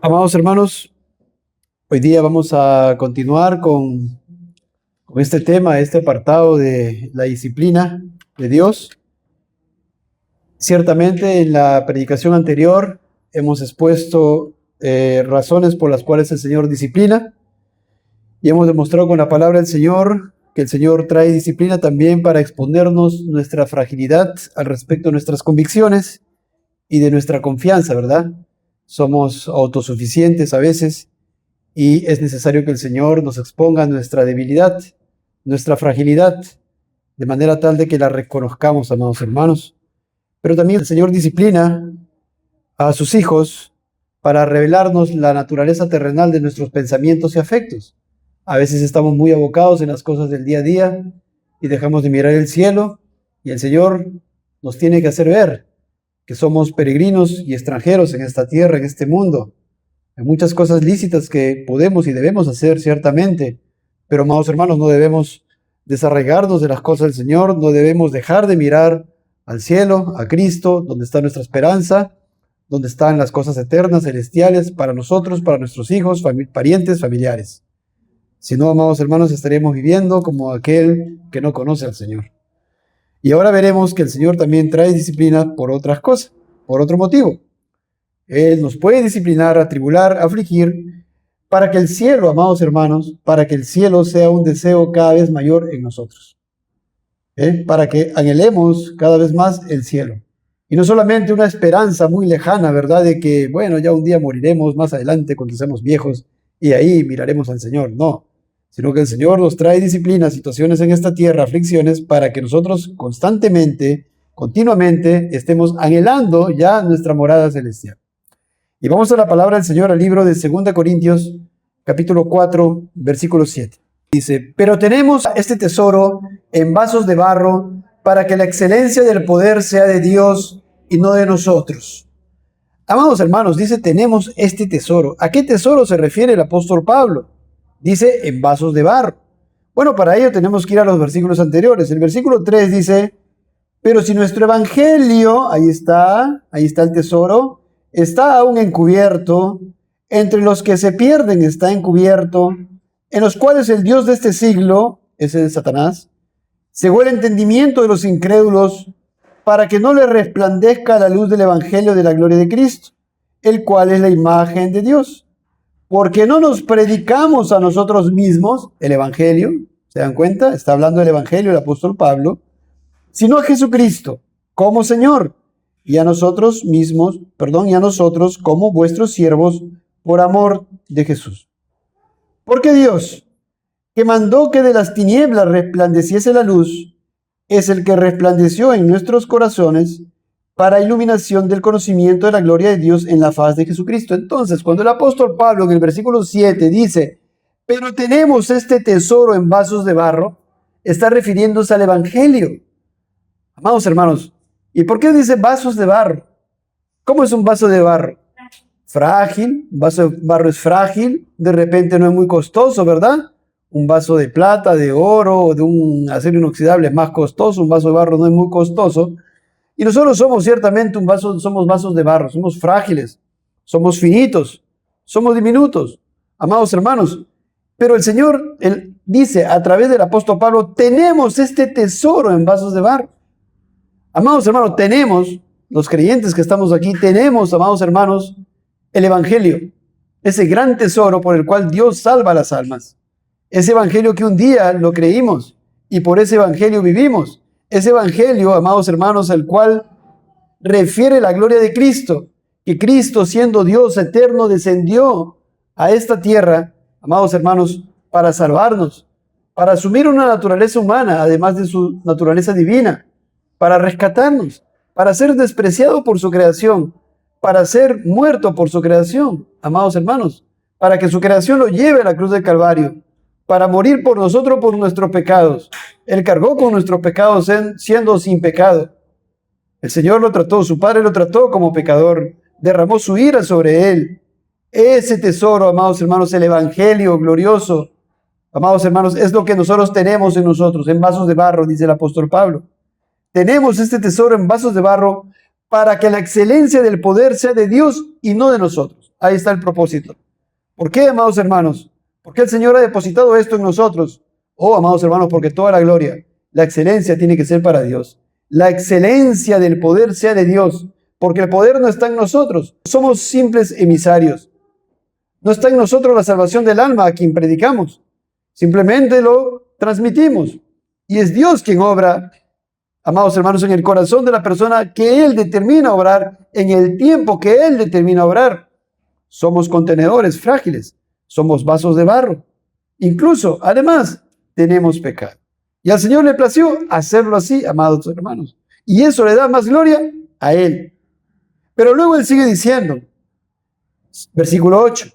Amados hermanos, hoy día vamos a continuar con este tema, este apartado de la disciplina de Dios. Ciertamente en la predicación anterior hemos expuesto razones por las cuales el Señor disciplina y hemos demostrado con la palabra del Señor que el Señor trae disciplina también para exponernos nuestra fragilidad al respecto de nuestras convicciones y de nuestra confianza, ¿verdad? Somos autosuficientes a veces y es necesario que el Señor nos exponga nuestra debilidad, nuestra fragilidad, de manera tal de que la reconozcamos, amados hermanos. Pero también el Señor disciplina a sus hijos para revelarnos la naturaleza terrenal de nuestros pensamientos y afectos. A veces estamos muy abocados en las cosas del día a día y dejamos de mirar el cielo, y el Señor nos tiene que hacer ver que somos peregrinos y extranjeros en esta tierra, en este mundo. Hay muchas cosas lícitas que podemos y debemos hacer, ciertamente, pero, amados hermanos, no debemos desarraigarnos de las cosas del Señor, no debemos dejar de mirar al cielo, a Cristo, donde está nuestra esperanza, donde están las cosas eternas, celestiales, para nosotros, para nuestros hijos, parientes, familiares. Si no, amados hermanos, estaremos viviendo como aquel que no conoce al Señor. Y ahora veremos que el Señor también trae disciplina por otras cosas, por otro motivo. Él nos puede disciplinar, atribular, afligir, para que el cielo, amados hermanos, para que el cielo sea un deseo cada vez mayor en nosotros. Para que anhelemos cada vez más el cielo. Y no solamente una esperanza muy lejana, ¿verdad? De que, bueno, ya un día moriremos más adelante cuando seamos viejos y ahí miraremos al Señor. No, sino que el Señor nos trae disciplina, situaciones en esta tierra, aflicciones, para que nosotros constantemente, continuamente, estemos anhelando ya nuestra morada celestial. Y vamos a la palabra del Señor, al libro de 2 Corintios, capítulo 4, versículo 7. Dice: pero tenemos este tesoro en vasos de barro, para que la excelencia del poder sea de Dios y no de nosotros. Amados hermanos, dice, tenemos este tesoro. ¿A qué tesoro se refiere el apóstol Pablo? Dice, en vasos de barro. Bueno, para ello tenemos que ir a los versículos anteriores. El versículo 3 dice: pero si nuestro evangelio, ahí está el tesoro, está aún encubierto, entre los que se pierden está encubierto, en los cuales el Dios de este siglo, ese es Satanás, cegó el entendimiento de los incrédulos, para que no le resplandezca la luz del evangelio de la gloria de Cristo, el cual es la imagen de Dios. Porque no nos predicamos a nosotros mismos el evangelio, ¿se dan cuenta? Está hablando del evangelio el apóstol Pablo, sino a Jesucristo como Señor, y a nosotros mismos, y a nosotros como vuestros siervos por amor de Jesús. Porque Dios, que mandó que de las tinieblas resplandeciese la luz, es el que resplandeció en nuestros corazones para iluminación del conocimiento de la gloria de Dios en la faz de Jesucristo. Entonces, cuando el apóstol Pablo en el versículo 7 dice, pero tenemos este tesoro en vasos de barro, está refiriéndose al evangelio. Amados hermanos, ¿y por qué dice vasos de barro? ¿Cómo es un vaso de barro? Frágil, un vaso de barro es frágil, de repente no es muy costoso, ¿verdad? Un vaso de plata, de oro o de un acero inoxidable es más costoso, un vaso de barro no es muy costoso. Y nosotros somos ciertamente somos vasos de barro, somos frágiles, somos finitos, somos diminutos, amados hermanos. Pero el Señor, Él dice a través del apóstol Pablo, tenemos este tesoro en vasos de barro. Amados hermanos, tenemos, los creyentes que estamos aquí, tenemos, amados hermanos, el evangelio, ese gran tesoro por el cual Dios salva las almas. Ese evangelio que un día lo creímos y por ese evangelio vivimos. Ese evangelio, amados hermanos, el cual refiere la gloria de Cristo, que Cristo, siendo Dios eterno, descendió a esta tierra, amados hermanos, para salvarnos, para asumir una naturaleza humana, además de su naturaleza divina, para rescatarnos, para ser despreciado por su creación, para ser muerto por su creación, amados hermanos, para que su creación lo lleve a la cruz del Calvario, para morir por nosotros, por nuestros pecados. Él cargó con nuestros pecados siendo sin pecado. El Señor lo trató, su Padre lo trató como pecador, derramó su ira sobre él. Ese tesoro, amados hermanos, el evangelio glorioso, amados hermanos, es lo que nosotros tenemos en nosotros, en vasos de barro, dice el apóstol Pablo. Tenemos este tesoro en vasos de barro para que la excelencia del poder sea de Dios y no de nosotros. Ahí está el propósito. ¿Por qué, amados hermanos? ¿Por qué el Señor ha depositado esto en nosotros? Oh, amados hermanos, porque toda la gloria, la excelencia tiene que ser para Dios. La excelencia del poder sea de Dios, porque el poder no está en nosotros. Somos simples emisarios. No está en nosotros la salvación del alma a quien predicamos. Simplemente lo transmitimos. Y es Dios quien obra, amados hermanos, en el corazón de la persona que Él determina obrar, en el tiempo que Él determina obrar. Somos contenedores frágiles, somos vasos de barro. Incluso, además, tenemos pecado. Y al Señor le plació hacerlo así, amados hermanos. Y eso le da más gloria a Él. Pero luego Él sigue diciendo, versículo 8.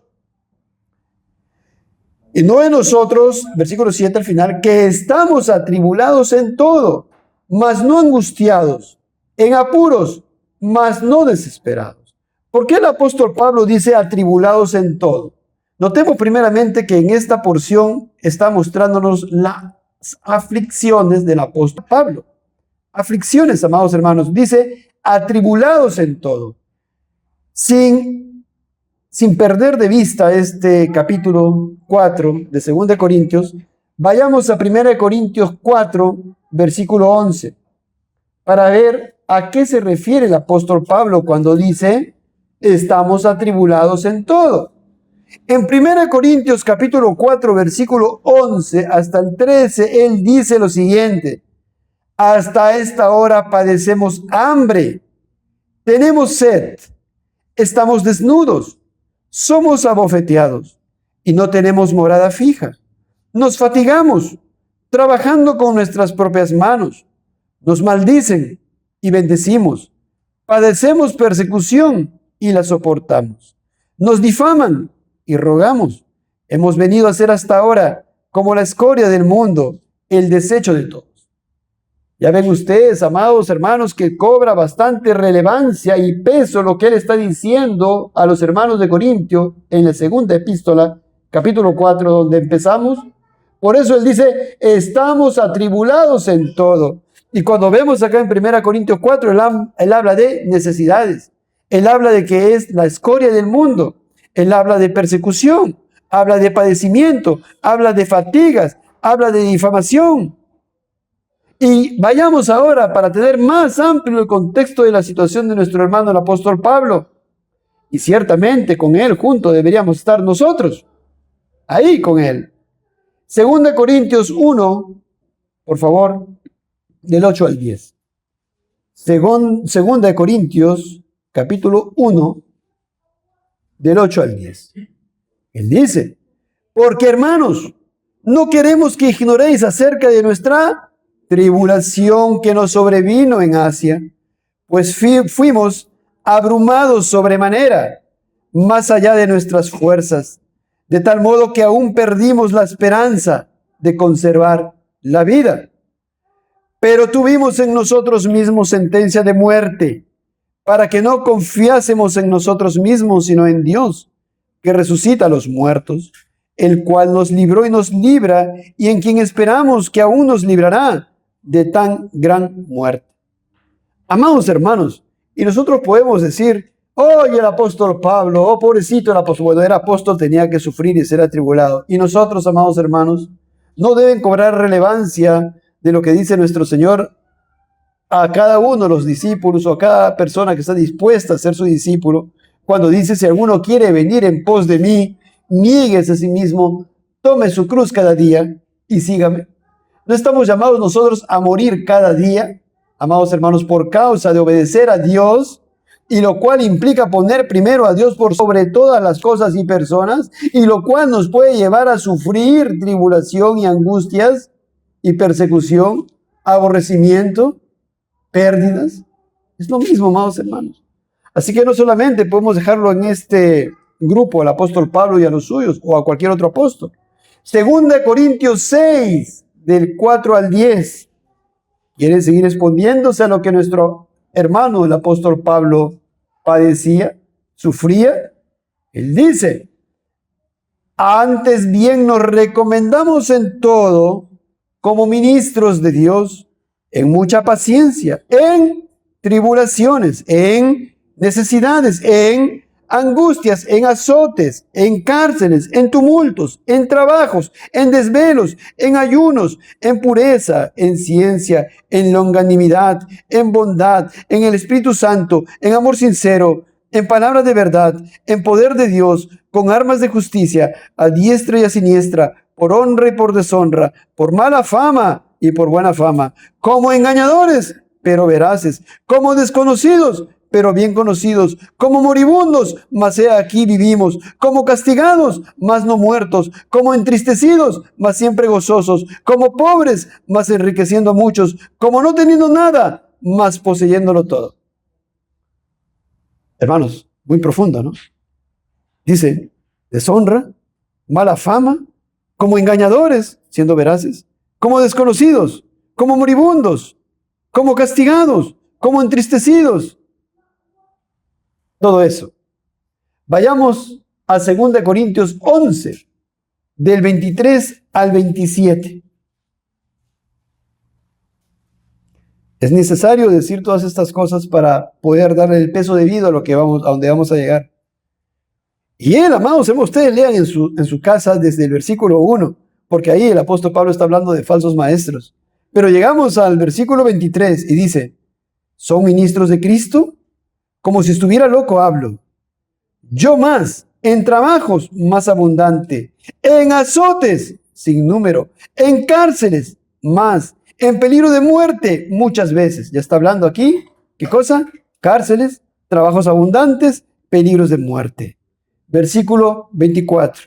Y no en nosotros, versículo 7 al final, que estamos atribulados en todo, mas no angustiados, en apuros, mas no desesperados. ¿Por qué el apóstol Pablo dice atribulados en todo? Notemos primeramente que en esta porción está mostrándonos las aflicciones del apóstol Pablo. Aflicciones, amados hermanos. Dice atribulados en todo. Sin perder de vista este capítulo 4 de 2 Corintios, vayamos a 1 Corintios 4, versículo 11, para ver a qué se refiere el apóstol Pablo cuando dice estamos atribulados en todo. En 1 Corintios capítulo 4, versículo 11 hasta el 13, él dice lo siguiente: hasta esta hora padecemos hambre, tenemos sed, estamos desnudos, somos abofeteados y no tenemos morada fija. Nos fatigamos trabajando con nuestras propias manos. Nos maldicen y bendecimos. Padecemos persecución y la soportamos. Nos difaman y rogamos. Hemos venido a ser hasta ahora como la escoria del mundo, el desecho de todos. Ya ven ustedes, amados hermanos, que cobra bastante relevancia y peso lo que él está diciendo a los hermanos de Corintio en la segunda epístola, capítulo 4, donde empezamos. Por eso él dice, estamos atribulados en todo. Y cuando vemos acá en 1 Corintios 4, él habla de necesidades. Él habla de que es la escoria del mundo. Él habla de persecución, habla de padecimiento, habla de fatigas, habla de difamación. Y vayamos ahora para tener más amplio el contexto de la situación de nuestro hermano el apóstol Pablo. Y ciertamente con él junto deberíamos estar nosotros, ahí con él. 2 Corintios 1, por favor, del 8 al 10. 2 Corintios, capítulo 1, del 8 al 10. Él dice, porque hermanos, no queremos que ignoréis acerca de nuestra tribulación que nos sobrevino en Asia, pues fuimos abrumados sobremanera, más allá de nuestras fuerzas, de tal modo que aún perdimos la esperanza de conservar la vida. Pero tuvimos en nosotros mismos sentencia de muerte, para que no confiásemos en nosotros mismos, sino en Dios, que resucita a los muertos, el cual nos libró y nos libra, y en quien esperamos que aún nos librará de tan gran muerte. Amados hermanos, y nosotros podemos decir, oye, el apóstol Pablo, oh pobrecito el apóstol, bueno, era apóstol, tenía que sufrir y ser atribulado. Y nosotros, amados hermanos, no deben cobrar relevancia de lo que dice nuestro Señor a cada uno de los discípulos o a cada persona que está dispuesta a ser su discípulo, cuando dice, si alguno quiere venir en pos de mí, niéguese a sí mismo, tome su cruz cada día y sígame. ¿No estamos llamados nosotros a morir cada día, amados hermanos, por causa de obedecer a Dios, y lo cual implica poner primero a Dios por sobre todas las cosas y personas, y lo cual nos puede llevar a sufrir tribulación y angustias y persecución, aborrecimiento, pérdidas? Es lo mismo, amados hermanos. Así que no solamente podemos dejarlo en este grupo, al apóstol Pablo y a los suyos, o a cualquier otro apóstol. 2 Corintios 6, del 4 al 10. ¿Quiere seguir exponiéndose a lo que nuestro hermano, el apóstol Pablo, padecía, sufría? Él dice, antes bien nos recomendamos en todo, como ministros de Dios, en mucha paciencia, en tribulaciones, en necesidades, en angustias, en azotes, en cárceles, en tumultos, en trabajos, en desvelos, en ayunos, en pureza, en ciencia, en longanimidad, en bondad, en el Espíritu Santo, en amor sincero, en palabras de verdad, en poder de Dios, con armas de justicia, a diestra y a siniestra, por honra y por deshonra, por mala fama y por buena fama, como engañadores, pero veraces, como desconocidos, pero bien conocidos, como moribundos, mas he aquí vivimos, como castigados, mas no muertos, como entristecidos, mas siempre gozosos, como pobres, mas enriqueciendo a muchos, como no teniendo nada, mas poseyéndolo todo. Hermanos, muy profundo, ¿no? Dice, deshonra, mala fama, como engañadores, siendo veraces, como desconocidos, como moribundos, como castigados, como entristecidos. Todo eso. Vayamos a 2 Corintios 11, del 23 al 27. Es necesario decir todas estas cosas para poder darle el peso debido a lo que vamos, a donde vamos a llegar. Y él, amados, ustedes lean en su casa desde el versículo 1, porque ahí el apóstol Pablo está hablando de falsos maestros. Pero llegamos al versículo 23 y dice, ¿son ministros de Cristo? Como si estuviera loco hablo. Yo más, en trabajos más abundante, en azotes sin número, en cárceles más, en peligro de muerte muchas veces. Ya está hablando aquí, ¿qué cosa? Cárceles, trabajos abundantes, peligros de muerte. Versículo 24.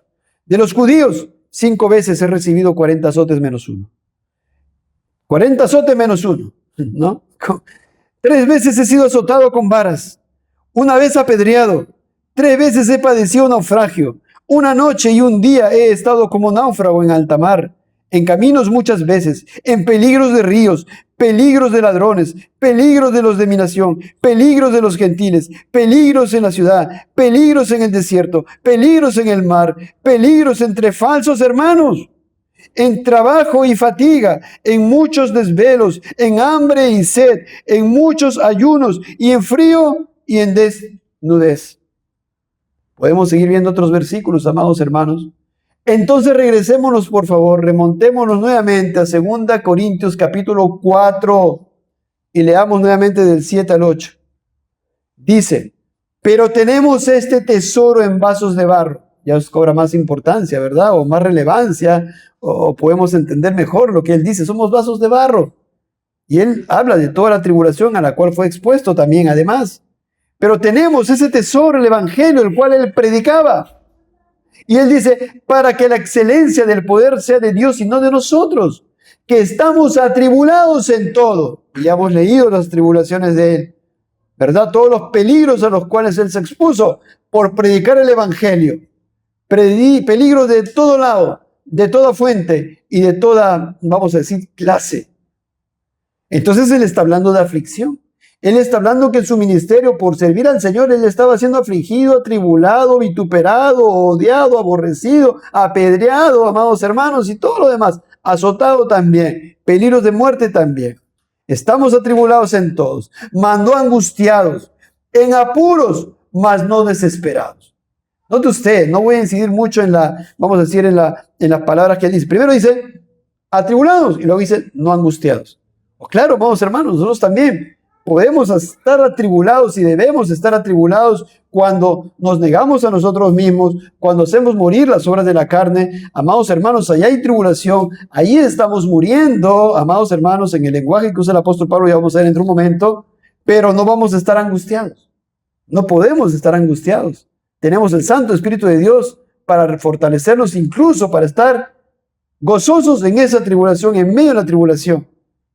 De los judíos, 5 veces he recibido 40 azotes menos 1. 40 azotes menos 1, ¿no? 3 veces he sido azotado con varas, 1 vez apedreado, 3 veces he padecido naufragio, 1 noche y 1 día he estado como náufrago en alta mar, en caminos muchas veces, en peligros de ríos, peligros de ladrones, peligros de los de mi nación, peligros de los gentiles, peligros en la ciudad, peligros en el desierto, peligros en el mar, peligros entre falsos hermanos, en trabajo y fatiga, en muchos desvelos, en hambre y sed, en muchos ayunos y en frío y en desnudez. Podemos seguir viendo otros versículos, amados hermanos. Entonces regresémonos, por favor, remontémonos nuevamente a 2 Corintios capítulo 4 y leamos nuevamente del 7 al 8. Dice, pero tenemos este tesoro en vasos de barro. Ya os cobra más importancia, ¿verdad? O más relevancia, o podemos entender mejor lo que él dice. Somos vasos de barro. Y él habla de toda la tribulación a la cual fue expuesto también, además. Pero tenemos ese tesoro, el evangelio, el cual él predicaba. Y él dice, para que la excelencia del poder sea de Dios y no de nosotros, que estamos atribulados en todo. Y ya hemos leído las tribulaciones de él, ¿verdad? Todos los peligros a los cuales él se expuso por predicar el evangelio. Peligros de todo lado, de toda fuente y de toda, vamos a decir, clase. Entonces él está hablando de aflicción. Él está hablando que en su ministerio, por servir al Señor, él estaba siendo afligido, atribulado, vituperado, odiado, aborrecido, apedreado, amados hermanos, y todo lo demás. Azotado también, peligros de muerte también. Estamos atribulados en todos, mas no angustiados, en apuros, mas no desesperados. Note usted, no voy a incidir mucho en vamos a decir, en las palabras que él dice. Primero dice, atribulados, y luego dice, no angustiados. Pues claro, amados hermanos, nosotros también podemos estar atribulados y debemos estar atribulados cuando nos negamos a nosotros mismos, cuando hacemos morir las obras de la carne. Amados hermanos, allá hay tribulación, ahí estamos muriendo, amados hermanos, en el lenguaje que usa el apóstol Pablo, ya vamos a ver en un momento, pero no vamos a estar angustiados. No podemos estar angustiados. Tenemos el Santo Espíritu de Dios para fortalecernos, incluso para estar gozosos en esa tribulación, en medio de la tribulación.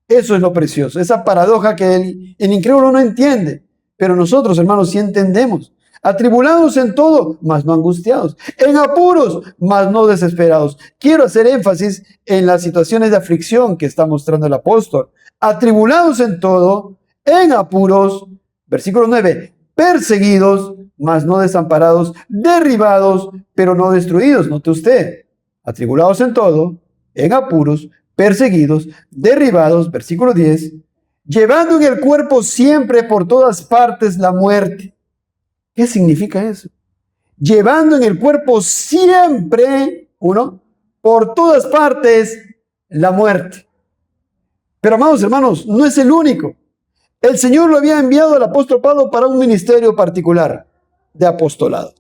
Eso es lo precioso, esa paradoja que el incrédulo no entiende, pero nosotros, hermanos, sí entendemos. Atribulados en todo, mas no angustiados. En apuros, mas no desesperados. Quiero hacer énfasis en las situaciones de aflicción que está mostrando el apóstol. Atribulados en todo, en apuros, versículo 9, perseguidos, mas no desamparados, derribados, pero no destruidos. Note usted, atribulados en todo, en apuros, perseguidos, derribados, versículo 10, llevando en el cuerpo siempre por todas partes la muerte. ¿Qué significa eso? llevando en el cuerpo siempre, por todas partes, la muerte. Pero amados hermanos, no es el único. El Señor lo había enviado al apóstol Pablo para un ministerio particular de apostolado.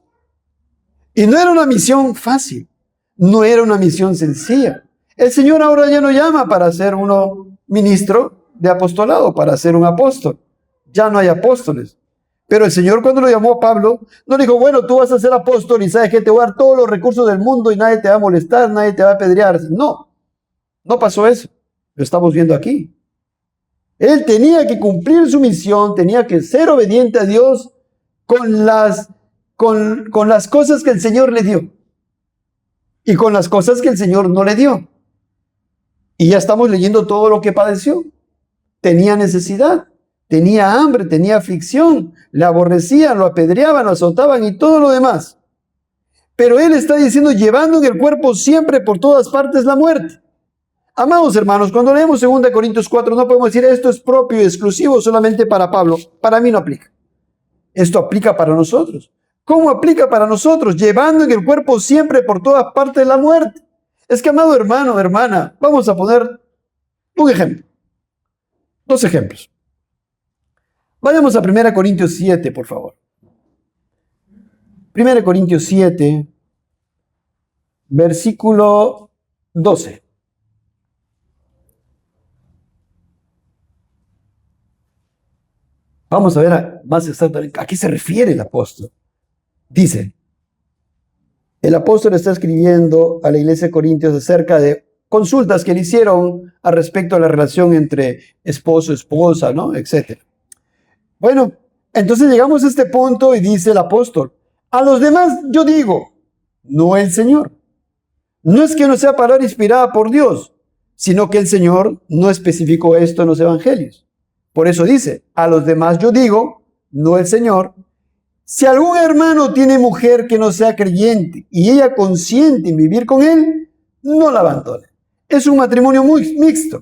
Y no era una misión fácil, no era una misión sencilla. El Señor ahora ya no llama para ser uno ministro de apostolado, para ser un apóstol. Ya no hay apóstoles. Pero el Señor, cuando lo llamó a Pablo, no dijo, bueno, tú vas a ser apóstol y sabes que te voy a dar todos los recursos del mundo y nadie te va a molestar, nadie te va a apedrear. No, no pasó eso. Lo estamos viendo aquí. Él tenía que cumplir su misión, tenía que ser obediente a Dios con las cosas que el Señor le dio y con las cosas que el Señor no le dio. Y ya estamos leyendo todo lo que padeció. Tenía necesidad, tenía hambre, tenía aflicción, le aborrecían, lo apedreaban, lo azotaban y todo lo demás. Pero él está diciendo, llevando en el cuerpo siempre por todas partes la muerte. Amados hermanos, cuando leemos 2 Corintios 4, no podemos decir esto es propio y exclusivo solamente para Pablo. Para mí no aplica. Esto aplica para nosotros. ¿Cómo aplica para nosotros? Llevando en el cuerpo siempre por todas partes la muerte. Es que, amado hermano, hermana, vamos a poner un ejemplo. 2 ejemplos. Vayamos a 1 Corintios 7, por favor. 1 Corintios 7, versículo 12. Vamos a ver más exactamente a qué se refiere el apóstol. Dice, el apóstol está escribiendo a la iglesia de Corintios acerca de consultas que le hicieron al respecto a la relación entre esposo, esposa, ¿no? Etcétera. Bueno, entonces llegamos a este punto y dice el apóstol, a los demás yo digo, no el Señor. No es que no sea palabra inspirada por Dios, sino que el Señor no especificó esto en los evangelios. Por eso dice, a los demás yo digo, no el Señor, si algún hermano tiene mujer que no sea creyente y ella consiente en vivir con él, no la abandone. Es un matrimonio muy mixto.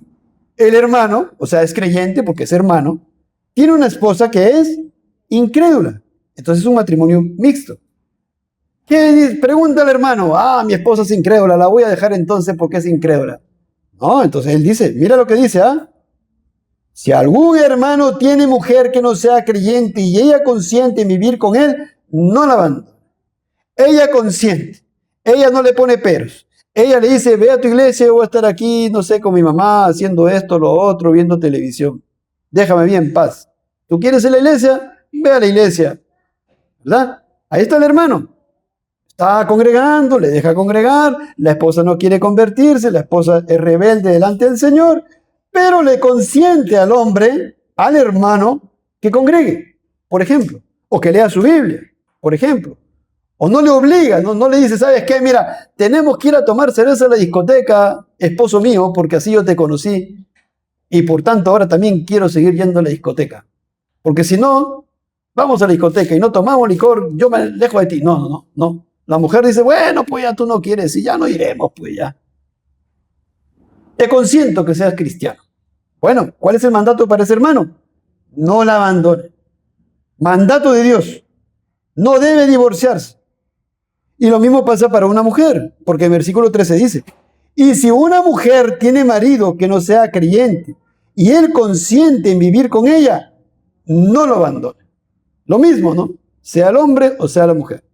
El hermano, o sea, es creyente porque es hermano, tiene una esposa que es incrédula. Entonces es un matrimonio mixto. ¿Qué dice? Pregunta al hermano, mi esposa es incrédula, la voy a dejar entonces porque es incrédula. No, entonces él dice, mira lo que dice, si algún hermano tiene mujer que no sea creyente y ella consiente en vivir con él, no la abandona. Ella consiente, ella no le pone peros. Ella le dice, ve a tu iglesia, yo voy a estar aquí, no sé, con mi mamá, haciendo esto, lo otro, viendo televisión. Déjame bien en paz. ¿Tú quieres ir a la iglesia? Ve a la iglesia. ¿Verdad? Ahí está el hermano. Está congregando, le deja congregar, la esposa no quiere convertirse, la esposa es rebelde delante del Señor, pero le consiente al hombre, al hermano, que congregue, por ejemplo, o que lea su Biblia, por ejemplo. O no le obliga, no le dice, ¿sabes qué? Mira, tenemos que ir a tomar cerveza a la discoteca, esposo mío, porque así yo te conocí, y por tanto ahora también quiero seguir yendo a la discoteca. Porque si no, vamos a la discoteca y no tomamos licor, yo me alejo de ti. No. La mujer dice, bueno, pues ya tú no quieres y ya no iremos, pues ya. Te consiento que seas cristiano. Bueno, ¿cuál es el mandato para ese hermano? No la abandone. Mandato de Dios. No debe divorciarse. Y lo mismo pasa para una mujer, porque el versículo 13 dice, y si una mujer tiene marido que no sea creyente y él consiente en vivir con ella, no lo abandone. Lo mismo, ¿no? Sea el hombre o sea la mujer.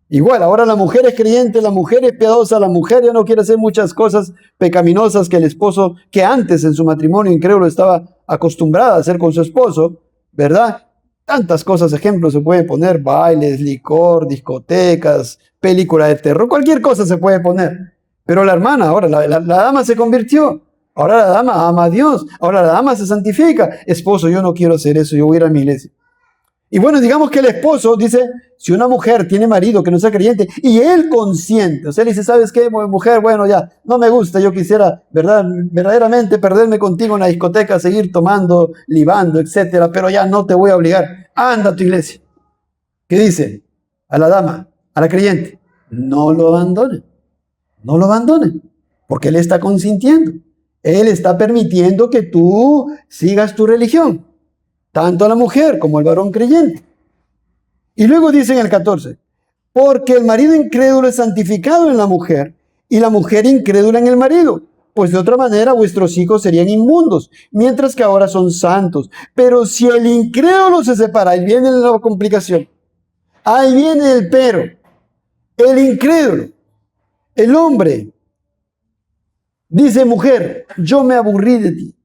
Igual, ahora la mujer es creyente, la mujer es piadosa, la mujer ya no quiere hacer muchas cosas pecaminosas que el esposo, que antes en su matrimonio incrédulo estaba acostumbrada a hacer con su esposo, ¿verdad? Tantas cosas, ejemplos se pueden poner, bailes, licor, discotecas, película de terror, cualquier cosa se puede poner. Pero la hermana, ahora la dama se convirtió, ahora la dama ama a Dios, ahora la dama se santifica. Esposo, yo no quiero hacer eso, yo voy a ir a mi iglesia. Y bueno, digamos que el esposo dice, si una mujer tiene marido que no sea creyente y él consiente, o sea, le dice, ¿sabes qué, mujer? Bueno, ya, no me gusta, yo quisiera, verdaderamente perderme contigo en la discoteca, seguir tomando, libando, etcétera, pero ya no te voy a obligar. Anda a tu iglesia. ¿Qué dice? A la dama, a la creyente, no lo abandone, porque él está consintiendo. Él está permitiendo que tú sigas tu religión. Tanto a la mujer como al varón creyente. Y luego dice en el 14, Porque el marido incrédulo es santificado en la mujer y la mujer incrédula en el marido. Pues de otra manera vuestros hijos serían inmundos, mientras que ahora son santos. Pero si el incrédulo se separa, ahí viene la complicación. Ahí viene el pero. El incrédulo, el hombre, dice: mujer, yo me aburrí de ti.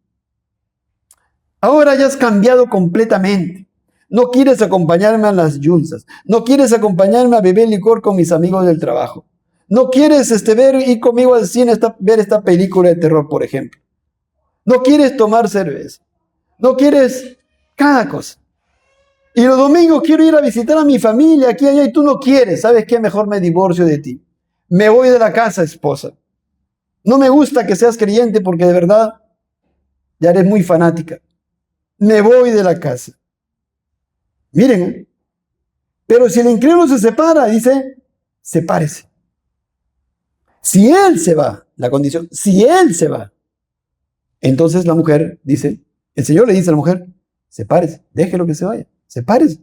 Ahora ya has cambiado completamente. No quieres acompañarme a las yunzas. No quieres acompañarme a beber licor con mis amigos del trabajo. No quieres ir conmigo al cine ver esta película de terror, por ejemplo. No quieres tomar cerveza. No quieres cada cosa. Y los domingos quiero ir a visitar a mi familia aquí y allá y tú no quieres. ¿Sabes qué? Mejor me divorcio de ti. Me voy de la casa, esposa. No me gusta que seas creyente porque de verdad ya eres muy fanática. Me voy de la casa. Miren, pero si el incrédulo se separa, dice, sepárese. Si él se va, la condición, si él se va, entonces la mujer dice, el Señor le dice a la mujer, sepárese, déjelo que se vaya, sepárese.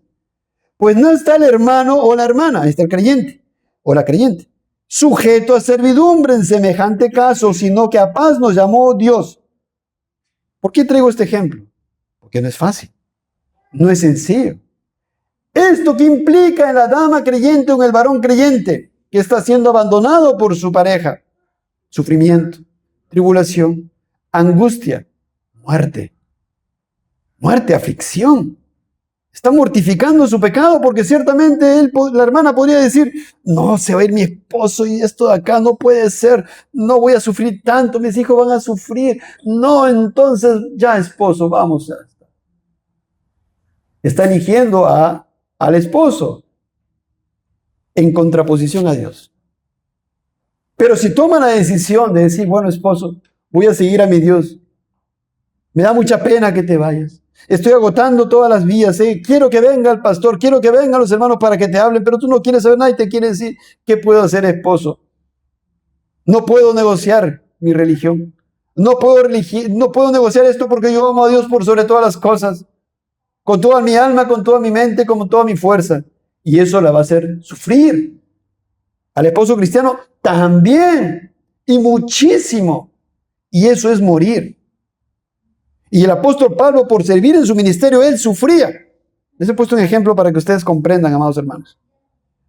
Pues no está el hermano o la hermana, está el creyente o la creyente, sujeto a servidumbre en semejante caso, sino que a paz nos llamó Dios. ¿Por qué traigo este ejemplo? Porque no es fácil, no es sencillo. ¿Esto qué implica en la dama creyente o en el varón creyente que está siendo abandonado por su pareja? Sufrimiento, tribulación, angustia, muerte, aflicción. Está mortificando su pecado porque ciertamente la hermana podría decir, no, se va a ir mi esposo y esto de acá no puede ser, no voy a sufrir tanto, mis hijos van a sufrir. No, entonces ya esposo, vamos a... Está eligiendo al esposo en contraposición a Dios. Pero si toma la decisión de decir, bueno, esposo, voy a seguir a mi Dios, me da mucha pena que te vayas, estoy agotando todas las vías, quiero que venga el pastor, quiero que vengan los hermanos para que te hablen, pero tú no quieres saber nada y te quieres decir, ¿qué puedo hacer, esposo? No puedo negociar mi religión, no puedo negociar esto porque yo amo a Dios por sobre todas las cosas, con toda mi alma, con toda mi mente, con toda mi fuerza. Y eso la va a hacer sufrir. Al esposo cristiano también, y muchísimo. Y eso es morir. Y el apóstol Pablo, por servir en su ministerio, él sufría. Les he puesto un ejemplo para que ustedes comprendan, amados hermanos.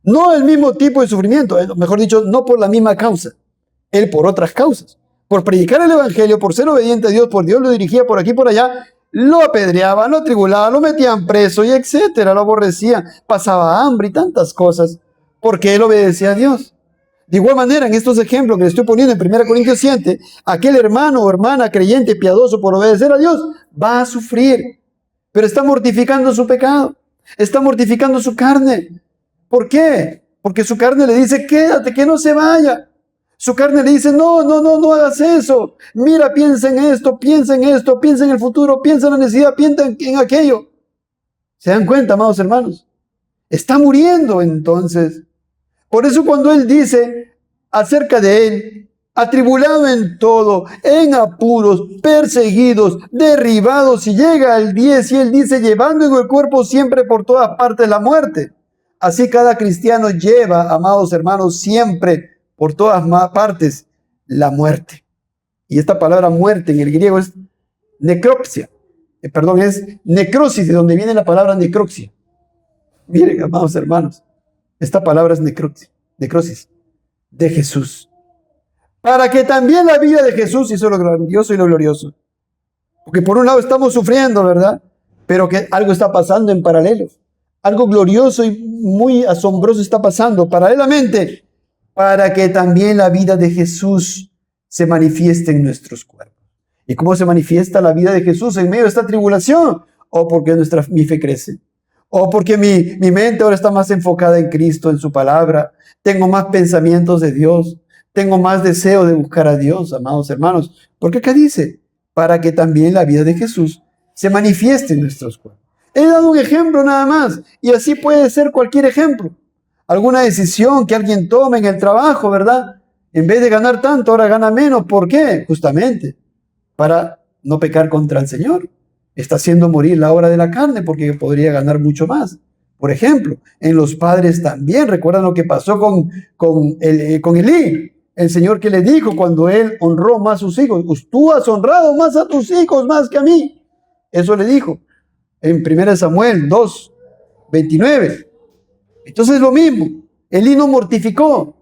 No el mismo tipo de sufrimiento, mejor dicho, no por la misma causa. Él por otras causas. Por predicar el evangelio, por ser obediente a Dios, por Dios lo dirigía por aquí y por allá, lo apedreaban, lo atribulaban, lo metían preso y etcétera, lo aborrecían, pasaba hambre y tantas cosas, porque él obedecía a Dios. De igual manera, en estos ejemplos que le estoy poniendo en 1 Corintios 7, aquel hermano o hermana creyente piadoso por obedecer a Dios va a sufrir, pero está mortificando su pecado, está mortificando su carne. ¿Por qué? Porque su carne le dice, quédate, que no se vaya. Su carne le dice, no hagas eso. Mira, piensa en esto, piensa en el futuro, piensa en la necesidad, piensa en aquello. ¿Se dan cuenta, amados hermanos? Está muriendo entonces. Por eso cuando él dice acerca de él, atribulado en todo, en apuros, perseguidos, derribados, y llega al 10 y él dice, llevando en el cuerpo siempre por todas partes la muerte. Así cada cristiano lleva, amados hermanos, siempre por todas partes la muerte. Y esta palabra muerte en el griego es necropsia. Es necrosis, de donde viene la palabra necropsia. Miren, amados hermanos, esta palabra es necrosis de Jesús. Para que también la vida de Jesús, y eso es lo grandioso y lo glorioso. Porque por un lado estamos sufriendo, ¿verdad? Pero que algo está pasando en paralelo. Algo glorioso y muy asombroso está pasando paralelamente, para que también la vida de Jesús se manifieste en nuestros cuerpos. ¿Y cómo se manifiesta la vida de Jesús en medio de esta tribulación? O porque mi fe crece, o porque mi mente ahora está más enfocada en Cristo, en su palabra, tengo más pensamientos de Dios, tengo más deseo de buscar a Dios, amados hermanos. Porque acá dice, para que también la vida de Jesús se manifieste en nuestros cuerpos. He dado un ejemplo nada más, y así puede ser cualquier ejemplo. Alguna decisión que alguien tome en el trabajo, ¿verdad? En vez de ganar tanto, ahora gana menos. ¿Por qué? Justamente para no pecar contra el Señor. Está haciendo morir la obra de la carne porque podría ganar mucho más. Por ejemplo, en los padres también, recuerdan lo que pasó con Elí, el Señor que le dijo cuando él honró más a sus hijos, pues tú has honrado más a tus hijos más que a mí. Eso le dijo en 1 Samuel 2, 29. Entonces lo mismo, Elí no mortificó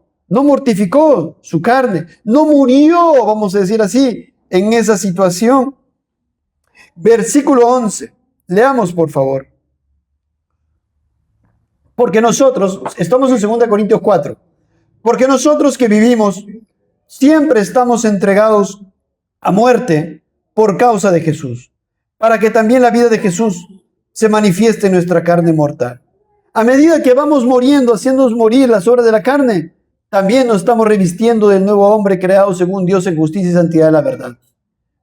su carne, no murió, vamos a decir así, en esa situación. Versículo 11, leamos por favor. Porque nosotros, estamos en 2 Corintios 4, porque nosotros que vivimos siempre estamos entregados a muerte por causa de Jesús, para que también la vida de Jesús se manifieste en nuestra carne mortal. A medida que vamos muriendo, haciéndonos morir las obras de la carne, también nos estamos revistiendo del nuevo hombre creado según Dios en justicia y santidad de la verdad.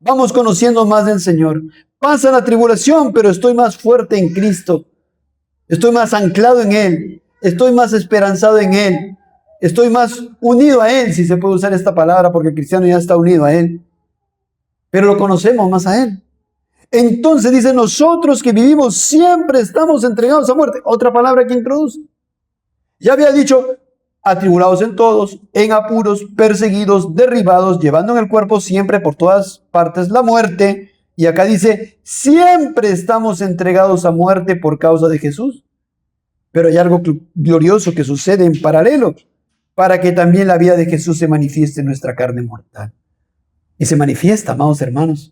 Vamos conociendo más del Señor. Pasa la tribulación, pero estoy más fuerte en Cristo. Estoy más anclado en Él. Estoy más esperanzado en Él. Estoy más unido a Él, si se puede usar esta palabra, porque el cristiano ya está unido a Él. Pero lo conocemos más a Él. Entonces dice, nosotros que vivimos siempre estamos entregados a muerte. Otra palabra que introduce. Ya había dicho, atribulados en todos, en apuros, perseguidos, derribados, llevando en el cuerpo siempre por todas partes la muerte. Y acá dice, siempre estamos entregados a muerte por causa de Jesús. Pero hay algo glorioso que sucede en paralelo, para que también la vida de Jesús se manifieste en nuestra carne mortal. Y se manifiesta, amados hermanos.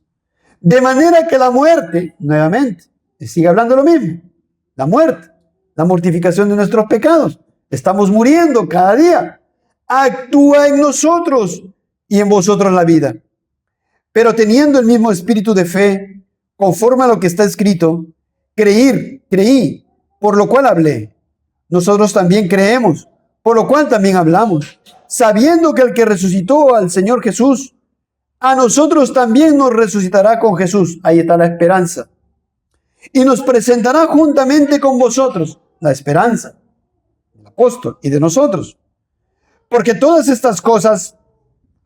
De manera que la muerte, nuevamente, sigue hablando lo mismo. La muerte, la mortificación de nuestros pecados. Estamos muriendo cada día. Actúa en nosotros y en vosotros la vida. Pero teniendo el mismo espíritu de fe, conforme a lo que está escrito, creí, por lo cual hablé. Nosotros también creemos, por lo cual también hablamos, sabiendo que el que resucitó al Señor Jesús, a nosotros también nos resucitará con Jesús. Ahí está la esperanza. Y nos presentará juntamente con vosotros, la esperanza del apóstol y de nosotros. Porque todas estas cosas,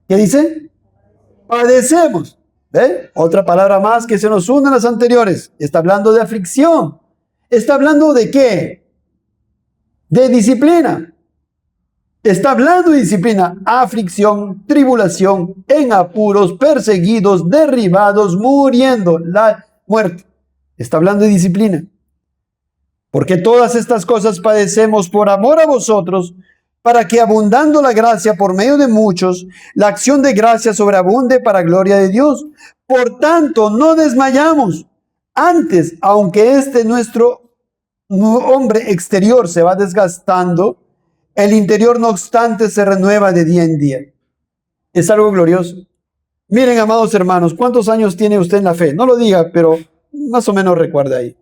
¿qué dice? Padecemos. ¿Ve? Otra palabra más que se nos une a las anteriores. Está hablando de aflicción. ¿Está hablando de qué? De disciplina. Está hablando de disciplina, aflicción, tribulación, en apuros, perseguidos, derribados, muriendo, la muerte. Está hablando de disciplina. Porque todas estas cosas padecemos por amor a vosotros, para que abundando la gracia por medio de muchos, la acción de gracia sobreabunde para gloria de Dios. Por tanto, no desmayamos. Antes, aunque nuestro hombre exterior se va desgastando, el interior, no obstante, se renueva de día en día. Es algo glorioso. Miren, amados hermanos, ¿cuántos años tiene usted en la fe? No lo diga, pero más o menos recuerda ahí.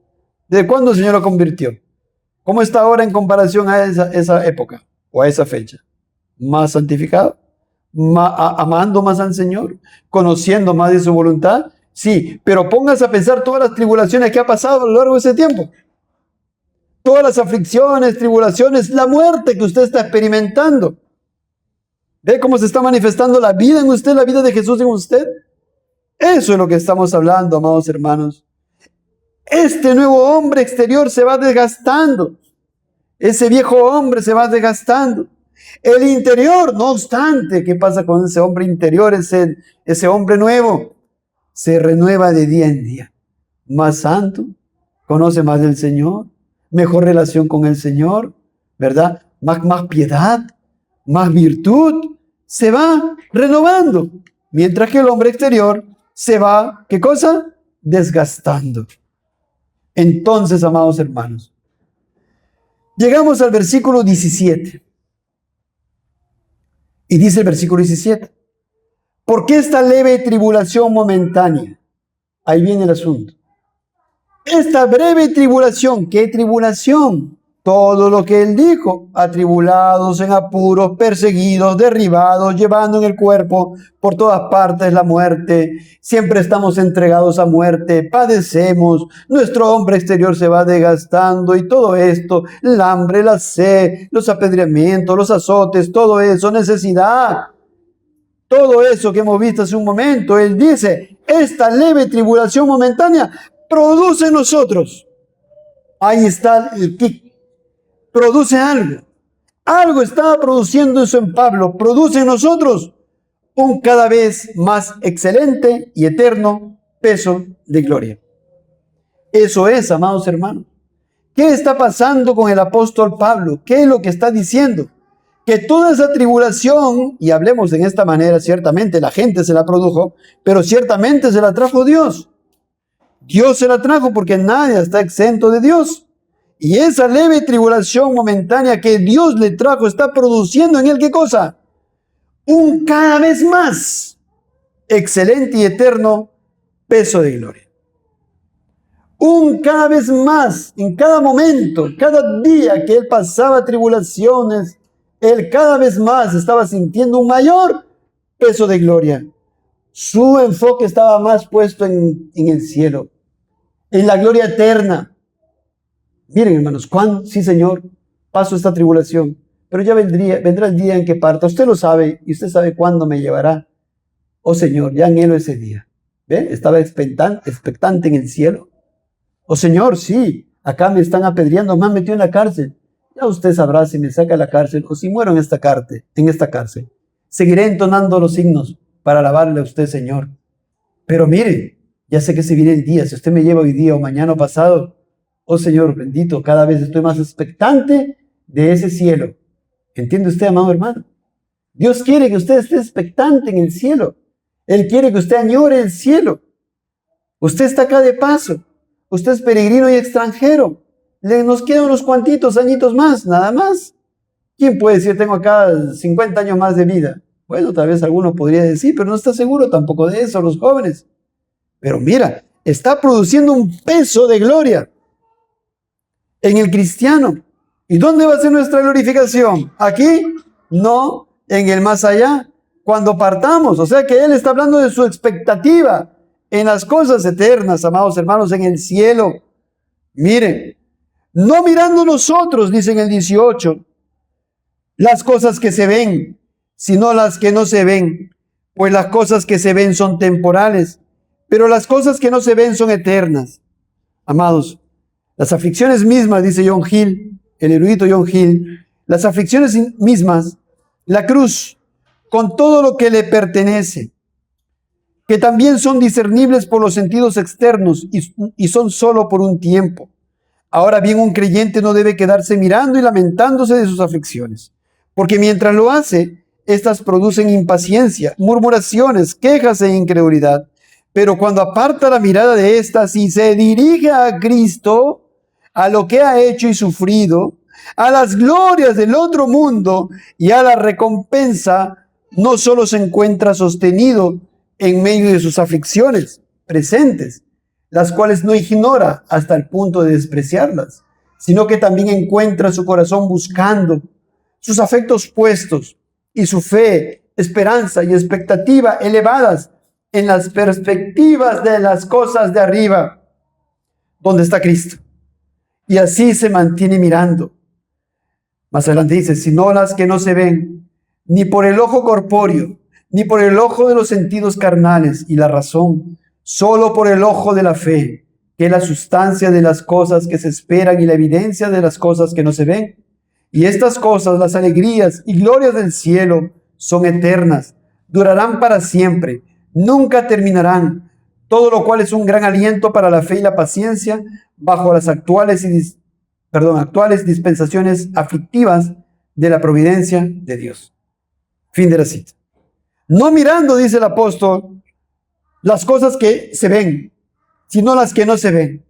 ¿De cuándo el Señor lo convirtió? ¿Cómo está ahora en comparación a esa época o a esa fecha? ¿Más santificado? ¿Amando más al Señor? ¿Conociendo más de su voluntad? Sí, pero póngase a pensar todas las tribulaciones que ha pasado a lo largo de ese tiempo. Todas las aflicciones, tribulaciones, la muerte que usted está experimentando. ¿Ve cómo se está manifestando la vida en usted, la vida de Jesús en usted? Eso es lo que estamos hablando, amados hermanos. Este nuevo hombre exterior se va desgastando. Ese viejo hombre se va desgastando. El interior, no obstante, ¿qué pasa con ese hombre interior, ese hombre nuevo? Se renueva de día en día. Más santo, conoce más del Señor, mejor relación con el Señor, ¿verdad? Más piedad, más virtud, se va renovando. Mientras que el hombre exterior se va, ¿qué cosa? Desgastando. Entonces, amados hermanos, llegamos al versículo 17. Y dice el versículo 17, ¿por qué esta leve tribulación momentánea? Ahí viene el asunto. Esta breve tribulación, ¿qué tribulación? Todo lo que él dijo, atribulados, en apuros, perseguidos, derribados, llevando en el cuerpo por todas partes la muerte. Siempre estamos entregados a muerte, padecemos, nuestro hombre exterior se va desgastando y todo esto, el hambre, la sed, los apedreamientos, los azotes, todo eso, necesidad. Todo eso que hemos visto hace un momento, él dice, esta leve tribulación momentánea produce en nosotros. Ahí está el kick. produce algo. Algo estaba produciendo eso en Pablo. Produce en nosotros un cada vez más excelente y eterno peso de gloria. Eso es, amados hermanos. ¿Qué está pasando con el apóstol Pablo? ¿Qué es lo que está diciendo? Que toda esa tribulación, y hablemos en esta manera, ciertamente la gente se la produjo, pero ciertamente se la trajo Dios. Dios se la trajo porque nadie está exento de Dios. Y esa leve tribulación momentánea que Dios le trajo está produciendo en él, ¿qué cosa? Un cada vez más excelente y eterno peso de gloria. Un cada vez más, en cada momento, cada día que él pasaba tribulaciones, él cada vez más estaba sintiendo un mayor peso de gloria. Su enfoque estaba más puesto en el cielo, en la gloria eterna. Miren, hermanos, sí, Señor, paso esta tribulación, pero ya vendrá el día en que parta. Usted lo sabe y usted sabe cuándo me llevará. Oh Señor, ya anhelo ese día. ¿Ve? Estaba expectante en el cielo. Oh Señor, sí, acá me están apedreando, me han metido en la cárcel. Ya usted sabrá si me saca de la cárcel o si muero en esta cárcel. Seguiré entonando los signos para alabarle a usted, Señor. Pero mire, ya sé que se viene el día. Si usted me lleva hoy día o mañana o pasado, oh Señor bendito, cada vez estoy más expectante de ese cielo. ¿Entiende usted, amado hermano? Dios quiere que usted esté expectante en el cielo. Él quiere que usted añore el cielo. Usted está acá de paso. Usted es peregrino y extranjero. Nos quedan unos cuantitos añitos más, nada más. ¿Quién puede decir, tengo acá 50 años más de vida? Bueno, tal vez alguno podría decir, pero no está seguro tampoco de eso, los jóvenes. Pero mira, está produciendo un peso de gloria en el cristiano. ¿Y dónde va a ser nuestra glorificación? ¿Aquí? No, en el más allá, cuando partamos. O sea que él está hablando de su expectativa en las cosas eternas, amados hermanos, en el cielo. Miren, no mirando nosotros, dice en el 18, las cosas que se ven, sino las que no se ven. Pues las cosas que se ven son temporales, pero las cosas que no se ven son eternas. Amados, las aflicciones mismas, dice John Hill, el erudito John Hill, las aflicciones mismas, la cruz, con todo lo que le pertenece, que también son discernibles por los sentidos externos y son solo por un tiempo. Ahora bien, un creyente no debe quedarse mirando y lamentándose de sus aflicciones, porque mientras lo hace, estas producen impaciencia, murmuraciones, quejas e incredulidad. Pero cuando aparta la mirada de estas y se dirige a Cristo, a lo que ha hecho y sufrido, a las glorias del otro mundo y a la recompensa, no solo se encuentra sostenido en medio de sus aflicciones presentes, las cuales no ignora hasta el punto de despreciarlas, sino que también encuentra su corazón buscando, sus afectos puestos y su fe, esperanza y expectativa elevadas en las perspectivas de las cosas de arriba, donde está Cristo. Y así se mantiene mirando. Más adelante dice, sino las que no se ven, ni por el ojo corpóreo, ni por el ojo de los sentidos carnales y la razón, solo por el ojo de la fe, que es la sustancia de las cosas que se esperan y la evidencia de las cosas que no se ven. Y estas cosas, las alegrías y glorias del cielo, son eternas, durarán para siempre, nunca terminarán, todo lo cual es un gran aliento para la fe y la paciencia bajo las actuales dispensaciones aflictivas de la providencia de Dios. Fin de la cita. No mirando, dice el apóstol, las cosas que se ven, sino las que no se ven.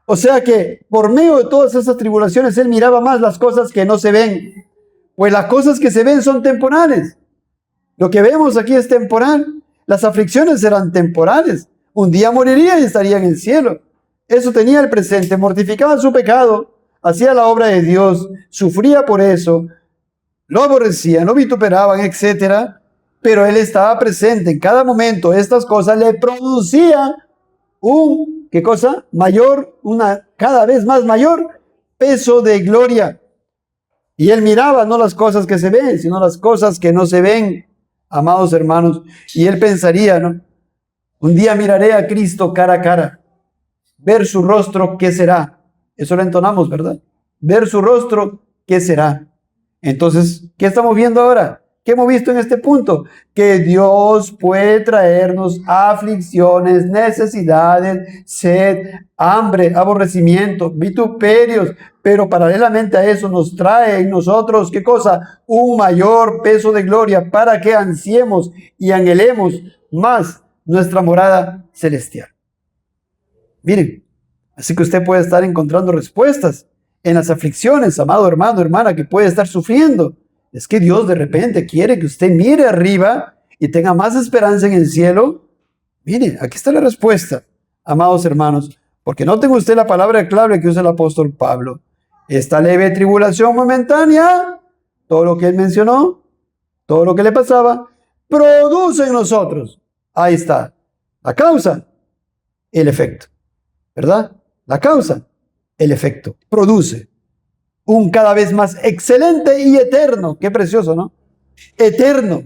O sea que por medio de todas esas tribulaciones, él miraba más las cosas que no se ven. Pues las cosas que se ven son temporales. Lo que vemos aquí es temporal. Las aflicciones serán temporales. Un día moriría y estaría en el cielo. Eso tenía el presente. Mortificaba su pecado, hacía la obra de Dios, sufría por eso, lo aborrecían, lo vituperaban, etc. Pero él estaba presente en cada momento. Estas cosas le producían ¿qué cosa? Cada vez más mayor peso de gloria. Y él miraba no las cosas que se ven, sino las cosas que no se ven, amados hermanos. Y él pensaría, ¿no? Un día miraré a Cristo cara a cara. Ver su rostro, ¿qué será? Eso lo entonamos, ¿verdad? Ver su rostro, ¿qué será? Entonces, ¿qué estamos viendo ahora? ¿Qué hemos visto en este punto? Que Dios puede traernos aflicciones, necesidades, sed, hambre, aborrecimiento, vituperios, pero paralelamente a eso nos trae en nosotros, ¿qué cosa? Un mayor peso de gloria para que ansiemos y anhelemos más nuestra morada celestial. Miren, así que usted puede estar encontrando respuestas en las aflicciones, amado hermano, hermana, que puede estar sufriendo. Es que Dios de repente quiere que usted mire arriba y tenga más esperanza en el cielo. Mire, aquí está la respuesta, amados hermanos, porque no tenga usted la palabra clave que usa el apóstol Pablo. Esta leve tribulación momentánea, todo lo que él mencionó, todo lo que le pasaba, produce en nosotros. Ahí está, la causa, el efecto, ¿verdad? La causa, el efecto, produce un cada vez más excelente y eterno. Qué precioso, ¿no? Eterno.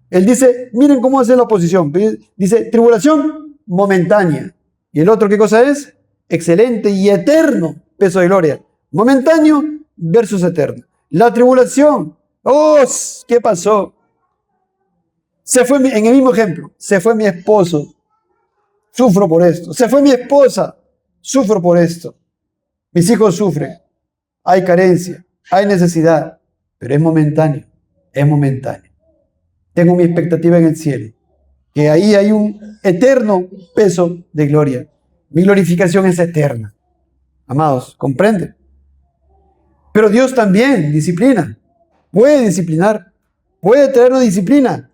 Él dice, miren cómo hace la oposición. Dice, tribulación momentánea. ¿Y el otro qué cosa es? Excelente y eterno peso de gloria. Momentáneo versus eterno. La tribulación. ¡Oh! ¿Qué pasó? Se fue, en el mismo ejemplo, se fue mi esposo. Sufro por esto. Se fue mi esposa. Sufro por esto. Mis hijos sufren. Hay carencia, hay necesidad, pero es momentáneo, es momentáneo. Tengo mi expectativa en el cielo, que ahí hay un eterno peso de gloria. Mi glorificación es eterna. Amados, ¿comprenden? Pero Dios también disciplina, puede disciplinar, puede traernos disciplina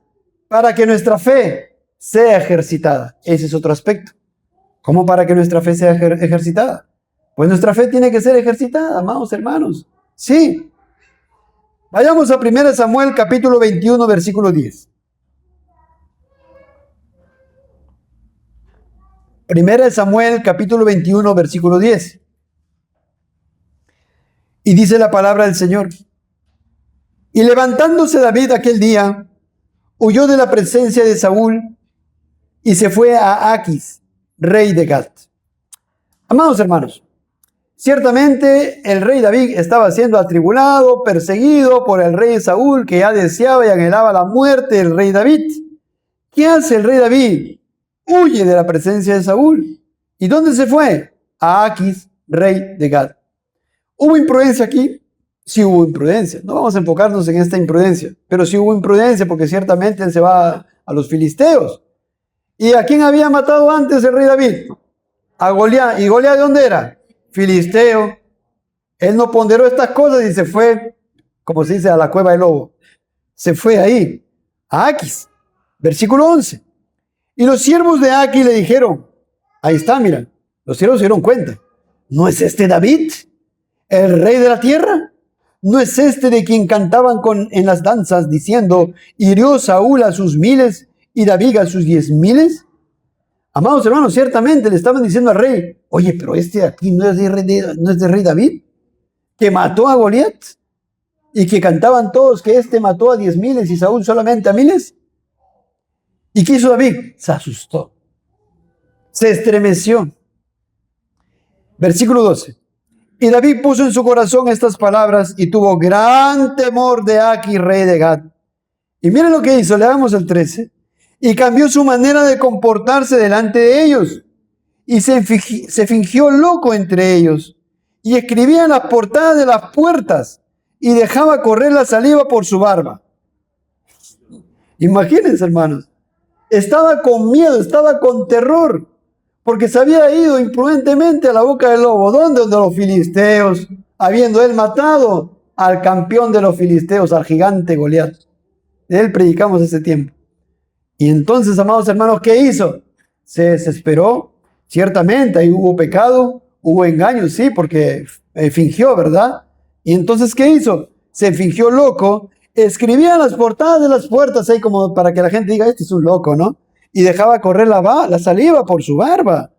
para que nuestra fe sea ejercitada. Ese es otro aspecto. ¿Cómo para que nuestra fe sea ejercitada? Pues nuestra fe tiene que ser ejercitada, amados hermanos. Sí. Vayamos a 1 Samuel capítulo 21, versículo 10. 1 Samuel capítulo 21, versículo 10. Y dice la palabra del Señor. Y levantándose David aquel día, huyó de la presencia de Saúl y se fue a Aquis, rey de Gat. Amados hermanos, ciertamente el rey David estaba siendo atribulado, perseguido por el rey Saúl, que ya deseaba y anhelaba la muerte del rey David. ¿Qué hace el rey David? Huye de la presencia de Saúl. ¿Y dónde se fue? A Aquis, rey de Gad. ¿Hubo imprudencia aquí? Sí hubo imprudencia. No vamos a enfocarnos en esta imprudencia, pero sí hubo imprudencia porque ciertamente él se va a los filisteos. ¿Y a quién había matado antes el rey David? A Goliat. ¿Y Goliat de dónde era? Filisteo. Él no ponderó estas cosas y se fue, como se dice, a la cueva del lobo. Se fue ahí, a Aquis. Versículo 11. Y los siervos de Aquis le dijeron, ahí está, mira, los siervos se dieron cuenta. ¿No es este David, el rey de la tierra? ¿No es este de quien cantaban en las danzas diciendo, hirió Saúl a sus 1000 y David a sus 10,000? Amados hermanos, ciertamente le estaban diciendo al rey, oye, pero este aquí no es de rey David, que mató a Goliat, y que cantaban todos que este mató a 10,000 y Saúl solamente a 1000. ¿Y qué hizo David? Se asustó, se estremeció. Versículo 12. Y David puso en su corazón estas palabras y tuvo gran temor de Aquis, rey de Gat. Y miren lo que hizo, leamos el 13. Y cambió su manera de comportarse delante de ellos. Y se fingió loco entre ellos. Y escribía en las portadas de las puertas. Y dejaba correr la saliva por su barba. Imagínense, hermanos. Estaba con miedo, estaba con terror. Porque se había ido imprudentemente a la boca del lobo. ¿Dónde? Donde los filisteos. Habiendo él matado al campeón de los filisteos, al gigante Goliat. De él predicamos ese tiempo. Y entonces, amados hermanos, ¿qué hizo? Se desesperó, ciertamente, ahí hubo pecado, hubo engaño, sí, porque fingió, ¿verdad? Y entonces, ¿qué hizo? Se fingió loco, escribía en las portadas de las puertas, ahí como para que la gente diga, este es un loco, ¿no? Y dejaba correr la saliva por su barba.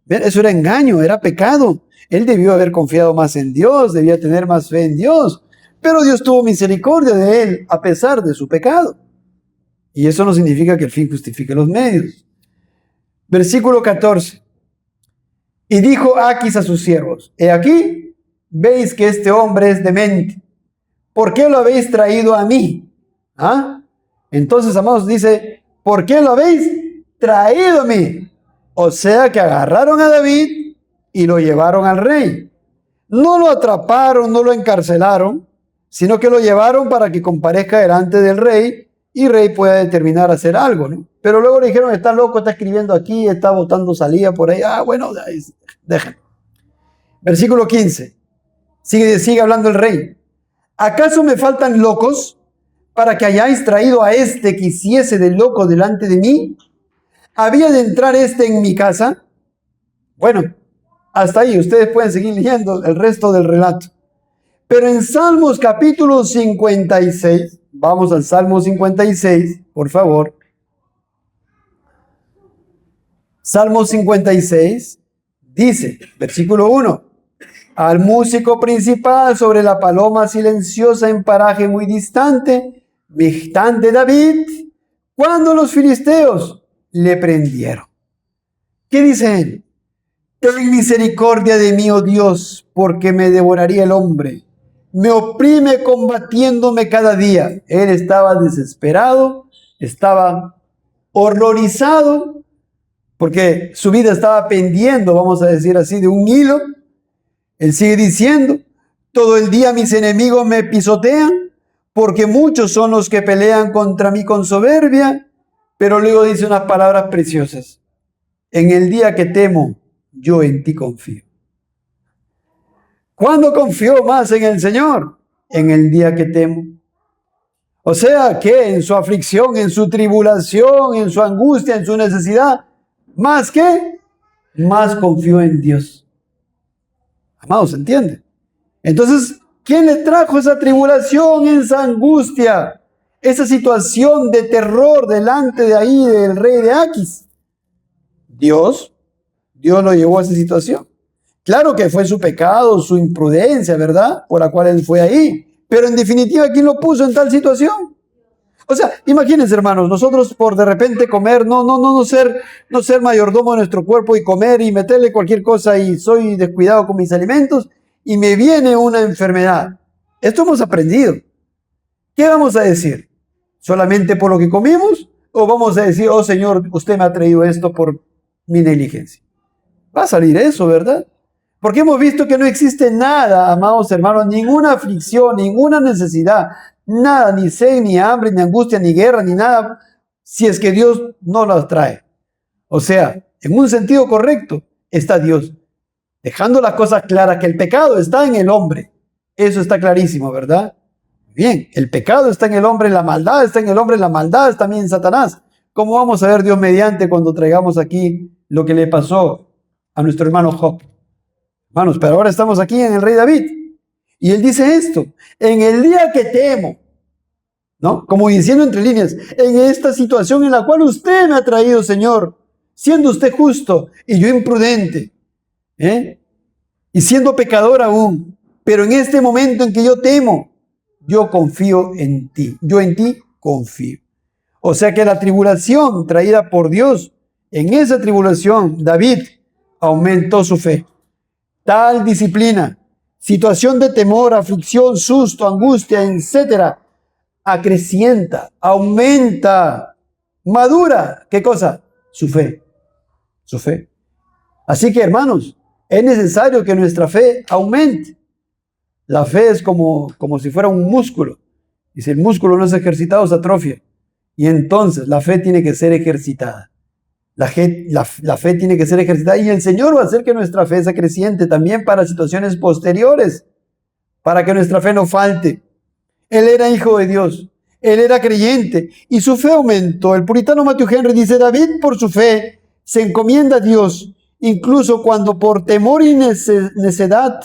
Eso era engaño, era pecado. Él debió haber confiado más en Dios, debía tener más fe en Dios, pero Dios tuvo misericordia de él a pesar de su pecado. Y eso no significa que el fin justifique los medios. Versículo 14. Y dijo Aquis a sus siervos, he aquí, veis que este hombre es demente. ¿Por qué lo habéis traído a mí? ¿Ah? Entonces, amados, dice, ¿por qué lo habéis traído a mí? O sea que agarraron a David y lo llevaron al rey. No lo atraparon, no lo encarcelaron, sino que lo llevaron para que comparezca delante del rey y el rey pueda determinar hacer algo, ¿no? Pero luego le dijeron, está loco, está escribiendo aquí, está botando salida por ahí. Bueno, déjenlo. Versículo 15. Sigue hablando el rey. ¿Acaso me faltan locos para que hayáis traído a este que hiciese de loco delante de mí? ¿Había de entrar este en mi casa? Bueno, hasta ahí ustedes pueden seguir leyendo el resto del relato. Pero en Salmos capítulo 56, vamos al Salmo 56, por favor. Salmo 56 dice, versículo 1, al músico principal sobre la paloma silenciosa en paraje muy distante, Michtán de David, cuando los filisteos le prendieron. ¿Qué dice él? Ten misericordia de mí, oh Dios, porque me devoraría el hombre. Me oprime combatiéndome cada día. Él estaba desesperado, estaba horrorizado, porque su vida estaba pendiendo, vamos a decir así, de un hilo. Él sigue diciendo, todo el día mis enemigos me pisotean, porque muchos son los que pelean contra mí con soberbia. Pero luego dice unas palabras preciosas. En el día que temo, yo en ti confío. ¿Cuándo confió más en el Señor? En el día que temo. O sea que en su aflicción, en su tribulación, en su angustia, en su necesidad, ¿más qué? Más confió en Dios. Amados, ¿entienden? Entonces, ¿quién le trajo esa tribulación, esa angustia, esa situación de terror delante de ahí del rey de Aquis? Dios. Dios lo llevó a esa situación. Claro que fue su pecado, su imprudencia, ¿verdad? Por la cual él fue ahí. Pero en definitiva, ¿quién lo puso en tal situación? O sea, imagínense, hermanos, nosotros por de repente comer, no ser mayordomo de nuestro cuerpo y comer y meterle cualquier cosa y soy descuidado con mis alimentos y me viene una enfermedad. Esto hemos aprendido. ¿Qué vamos a decir? ¿Solamente por lo que comimos? ¿O vamos a decir, oh Señor, usted me ha traído esto por mi negligencia? Va a salir eso, ¿verdad? Porque hemos visto que no existe nada, amados hermanos, ninguna aflicción, ninguna necesidad, nada, ni sed, ni hambre, ni angustia, ni guerra, ni nada, si es que Dios no las trae. O sea, en un sentido correcto está Dios, dejando las cosas claras, que el pecado está en el hombre. Eso está clarísimo, ¿verdad? Bien, el pecado está en el hombre, la maldad está en el hombre, la maldad está también en Satanás. ¿Cómo vamos a ver Dios mediante cuando traigamos aquí lo que le pasó a nuestro hermano Job? Hermanos, pero ahora estamos aquí en el rey David. Y él dice esto, en el día que temo, ¿no? Como diciendo entre líneas, en esta situación en la cual usted me ha traído, Señor, siendo usted justo y yo imprudente, y siendo pecador aún, pero en este momento en que yo temo, yo confío en ti, yo en ti confío. O sea que la tribulación traída por Dios, en esa tribulación, David aumentó su fe. Tal disciplina, situación de temor, aflicción, susto, angustia, etcétera, acrecienta, aumenta, madura. ¿Qué cosa? Su fe. Su fe. Así que, hermanos, es necesario que nuestra fe aumente. La fe es como si fuera un músculo. Y si el músculo no es ejercitado, se atrofia. Y entonces la fe tiene que ser ejercitada. La fe tiene que ser ejercitada y el Señor va a hacer que nuestra fe sea creciente también para situaciones posteriores, para que nuestra fe no falte. Él era hijo de Dios, él era creyente y su fe aumentó. El puritano Matthew Henry dice, David por su fe se encomienda a Dios, incluso cuando por temor y necedad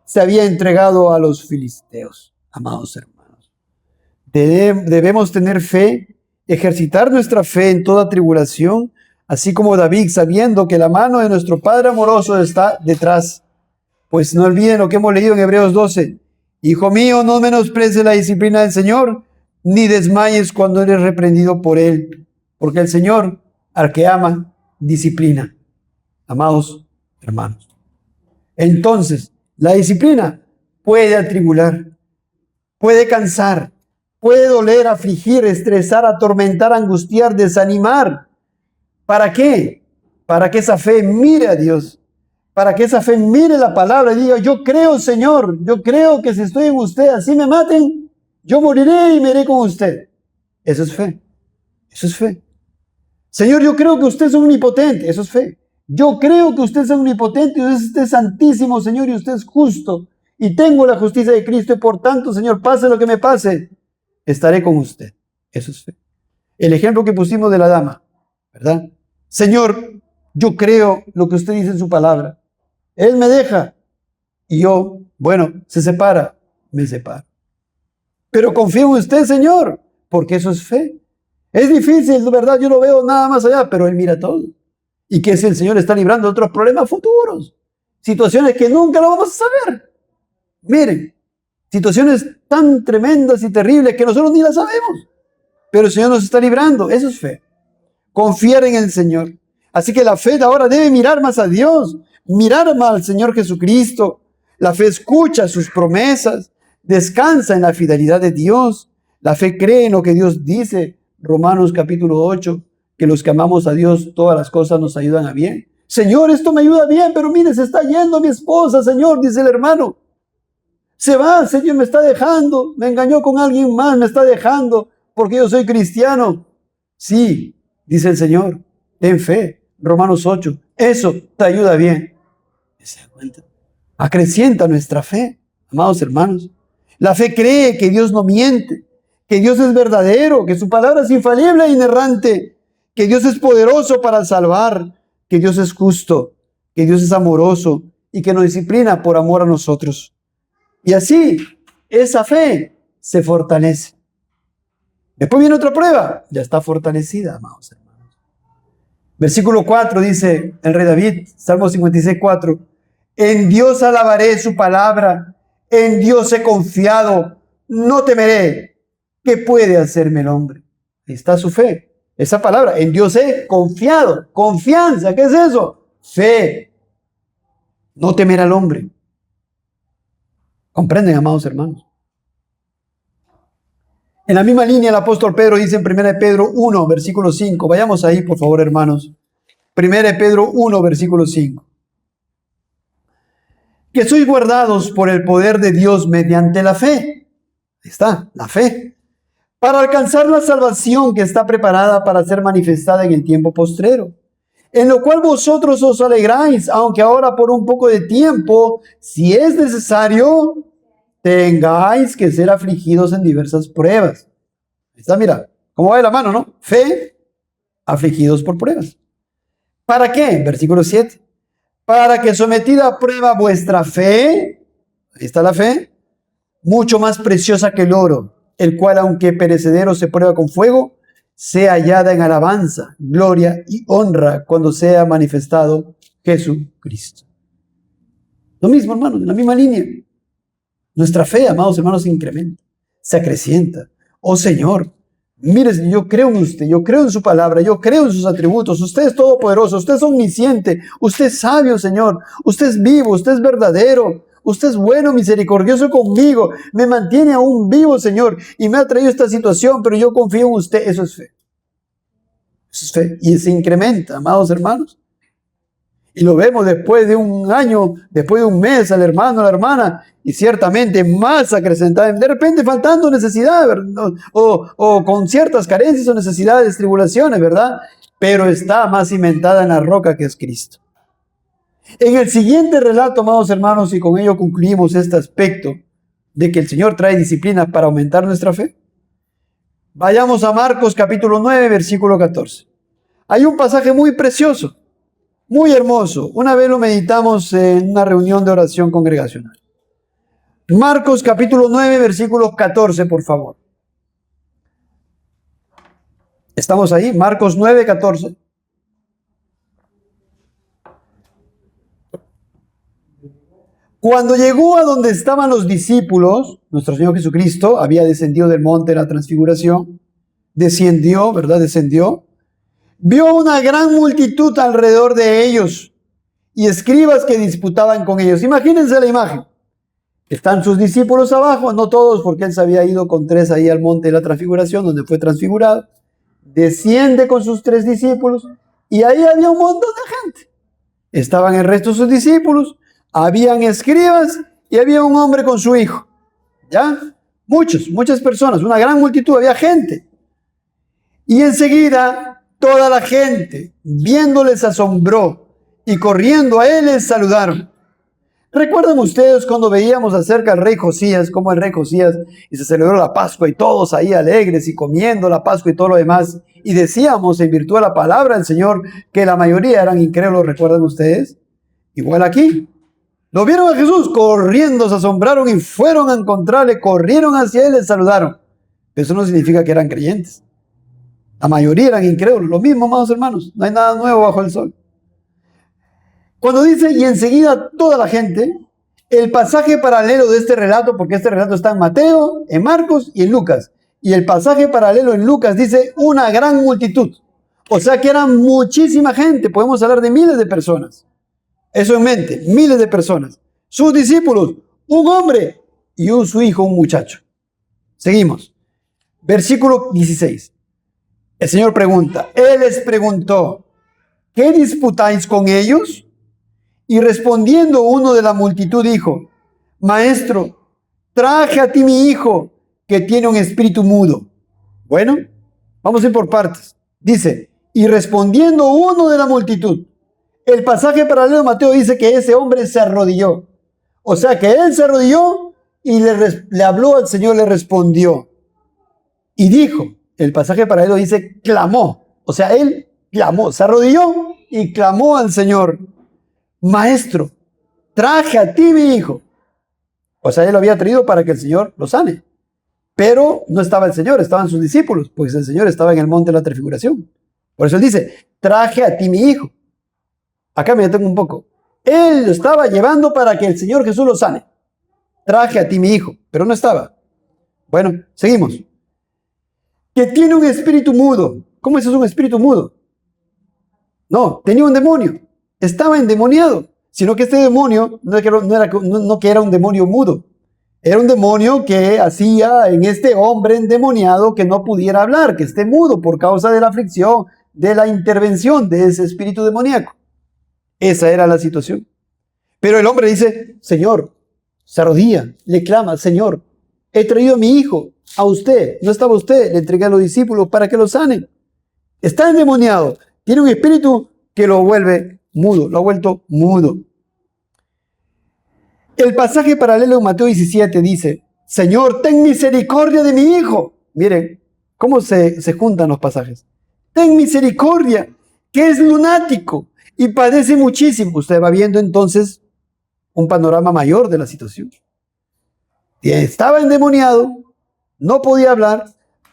se había entregado a los filisteos. Amados hermanos, debemos tener fe, ejercitar nuestra fe en toda tribulación, así como David, sabiendo que la mano de nuestro Padre amoroso está detrás. Pues no olviden lo que hemos leído en Hebreos 12. Hijo mío, no menosprecies la disciplina del Señor, ni desmayes cuando eres reprendido por Él, porque el Señor, al que ama, disciplina. Amados hermanos. Entonces, la disciplina puede atribular, puede cansar, puede doler, afligir, estresar, atormentar, angustiar, desanimar. ¿Para qué? Para que esa fe mire a Dios, para que esa fe mire la palabra y diga, yo creo, Señor, yo creo que si estoy en usted, así me maten, yo moriré y me iré con usted. Eso es fe. Eso es fe. Señor, yo creo que usted es omnipotente. Eso es fe. Yo creo que usted es omnipotente, usted es santísimo, Señor, y usted es justo. Y tengo la justicia de Cristo y por tanto, Señor, pase lo que me pase, estaré con usted. Eso es fe. El ejemplo que pusimos de la dama, ¿verdad? Señor, yo creo lo que usted dice en su palabra. Él me deja y yo, bueno, se separa, me separo. Pero confío en usted, Señor, porque eso es fe. Es difícil, de verdad, yo lo veo nada más allá, pero Él mira todo. Y que si el Señor está librando de otros problemas futuros, situaciones que nunca lo vamos a saber. Miren, situaciones tan tremendas y terribles que nosotros ni las sabemos, pero el Señor nos está librando. Eso es fe. Confiar en el Señor. Así que la fe de ahora debe mirar más a Dios, mirar más al Señor Jesucristo. La fe escucha sus promesas, descansa en la fidelidad de Dios. La fe cree en lo que Dios dice. Romanos capítulo 8, que los que amamos a Dios, todas las cosas nos ayudan a bien. Señor, esto me ayuda bien, pero mire, se está yendo mi esposa, Señor, dice el hermano. Se va, Señor, me está dejando, me engañó con alguien más, me está dejando porque yo soy cristiano. Sí, dice el Señor, ten fe. Romanos 8, eso te ayuda bien. ¿Se da cuenta? Acrecienta nuestra fe, amados hermanos. La fe cree que Dios no miente, que Dios es verdadero, que su palabra es infalible e inerrante, que Dios es poderoso para salvar, que Dios es justo, que Dios es amoroso y que nos disciplina por amor a nosotros. Y así, esa fe se fortalece. Después viene otra prueba, ya está fortalecida, amados hermanos. Versículo 4 dice el rey David, Salmo 56, 4, en Dios alabaré su palabra, en Dios he confiado, no temeré. ¿Qué puede hacerme el hombre? Ahí está su fe. Esa palabra, en Dios he confiado. Confianza, ¿qué es eso? Fe. No temer al hombre. ¿Comprenden, amados hermanos? En la misma línea el apóstol Pedro dice en 1 Pedro 1, versículo 5. Vayamos ahí, por favor, hermanos. 1 Pedro 1, versículo 5. Que sois guardados por el poder de Dios mediante la fe. Ahí está, la fe. Para alcanzar la salvación que está preparada para ser manifestada en el tiempo postrero. En lo cual vosotros os alegráis, aunque ahora por un poco de tiempo, si es necesario, tengáis que ser afligidos en diversas pruebas. Ahí está, mira, cómo va de la mano, ¿no? Fe, afligidos por pruebas. ¿Para qué? Versículo 7. Para que sometida a prueba vuestra fe, ahí está la fe, mucho más preciosa que el oro, el cual aunque perecedero se prueba con fuego, sea hallada en alabanza, gloria y honra cuando sea manifestado Jesucristo. Lo mismo, hermanos, en la misma línea. Nuestra fe, amados hermanos, se incrementa, se acrecienta. Oh Señor, mire, yo creo en usted, yo creo en su palabra, yo creo en sus atributos. Usted es todopoderoso, usted es omnisciente, usted es sabio, Señor. Usted es vivo, usted es verdadero, usted es bueno, misericordioso conmigo. Me mantiene aún vivo, Señor, y me ha traído esta situación, pero yo confío en usted. Eso es fe. Eso es fe. Y se incrementa, amados hermanos. Y lo vemos después de un año, después de un mes, al hermano, a la hermana, y ciertamente más acrecentada, de repente faltando necesidad, o con ciertas carencias o necesidades, tribulaciones, ¿verdad? Pero está más cimentada en la roca que es Cristo. En el siguiente relato, amados hermanos, y con ello concluimos este aspecto de que el Señor trae disciplina para aumentar nuestra fe. Vayamos a Marcos capítulo 9, versículo 14. Hay un pasaje muy precioso, muy hermoso. Una vez lo meditamos en una reunión de oración congregacional. Marcos capítulo 9, versículo 14, por favor. ¿Estamos ahí? Marcos 9, 14. Cuando llegó a donde estaban los discípulos, nuestro Señor Jesucristo había descendido del monte de la transfiguración, descendió, ¿verdad? Descendió. Vio una gran multitud alrededor de ellos y escribas que disputaban con ellos. Imagínense la imagen. Están sus discípulos abajo, no todos, porque él se había ido con 3 ahí al monte de la transfiguración, donde fue transfigurado. Desciende con sus 3 discípulos y ahí había un montón de gente. Estaban el resto de sus discípulos, habían escribas y había un hombre con su hijo. ¿Ya? Muchas personas, una gran multitud, había gente. Y enseguida toda la gente, viéndoles, asombró y corriendo a él les saludaron. ¿Recuerdan ustedes cuando veíamos acerca del rey Josías, cómo el rey Josías y se celebró la Pascua y todos ahí alegres y comiendo la Pascua y todo lo demás? Y decíamos en virtud de la palabra del Señor que la mayoría eran incrédulos, ¿recuerdan ustedes? Igual aquí. Lo vieron a Jesús corriendo, se asombraron y fueron a encontrarle, corrieron hacia él y le saludaron. Pero eso no significa que eran creyentes. La mayoría eran incrédulos. Lo mismo, amados hermanos. No hay nada nuevo bajo el sol. Cuando dice, y enseguida toda la gente, el pasaje paralelo de este relato, porque este relato está en Mateo, en Marcos y en Lucas. Y el pasaje paralelo en Lucas dice una gran multitud. O sea que eran muchísima gente. Podemos hablar de miles de personas. Eso en mente, miles de personas. Sus discípulos, un hombre y su hijo, un muchacho. Seguimos. Versículo 16. El Señor pregunta, Él les preguntó, ¿qué disputáis con ellos? Y respondiendo uno de la multitud dijo, Maestro, traje a ti mi hijo, que tiene un espíritu mudo. Bueno, vamos a ir por partes. Dice, y respondiendo uno de la multitud. El pasaje paralelo de Mateo dice que ese hombre se arrodilló. O sea que él se arrodilló y le habló al Señor, le respondió. Y dijo, el pasaje paralelo dice, clamó. O sea, él clamó, se arrodilló y clamó al Señor. Maestro, traje a ti mi hijo. O sea, él lo había traído para que el Señor lo sane. Pero no estaba el Señor, estaban sus discípulos, pues el Señor estaba en el monte de la transfiguración. Por eso él dice, traje a ti mi hijo. Acá me detengo un poco. Él lo estaba llevando para que el Señor Jesús lo sane. Traje a ti mi hijo, pero no estaba. Bueno, seguimos. Que tiene un espíritu mudo. ¿Cómo es eso, un espíritu mudo? No, tenía un demonio. Estaba endemoniado. Sino que este demonio no que era un demonio mudo. Era un demonio que hacía en este hombre endemoniado que no pudiera hablar, que esté mudo por causa de la aflicción, de la intervención de ese espíritu demoníaco. Esa era la situación. Pero el hombre dice, Señor, se arrodilla, le clama, Señor, he traído a mi hijo, a usted, no estaba usted, le entregué a los discípulos para que lo sanen. Está endemoniado, tiene un espíritu que lo vuelve mudo, lo ha vuelto mudo. El pasaje paralelo en Mateo 17 dice, Señor, ten misericordia de mi hijo. Miren, cómo se juntan los pasajes. Ten misericordia, que es lunático y padece muchísimo. Usted va viendo entonces un panorama mayor de la situación. Estaba endemoniado, no podía hablar,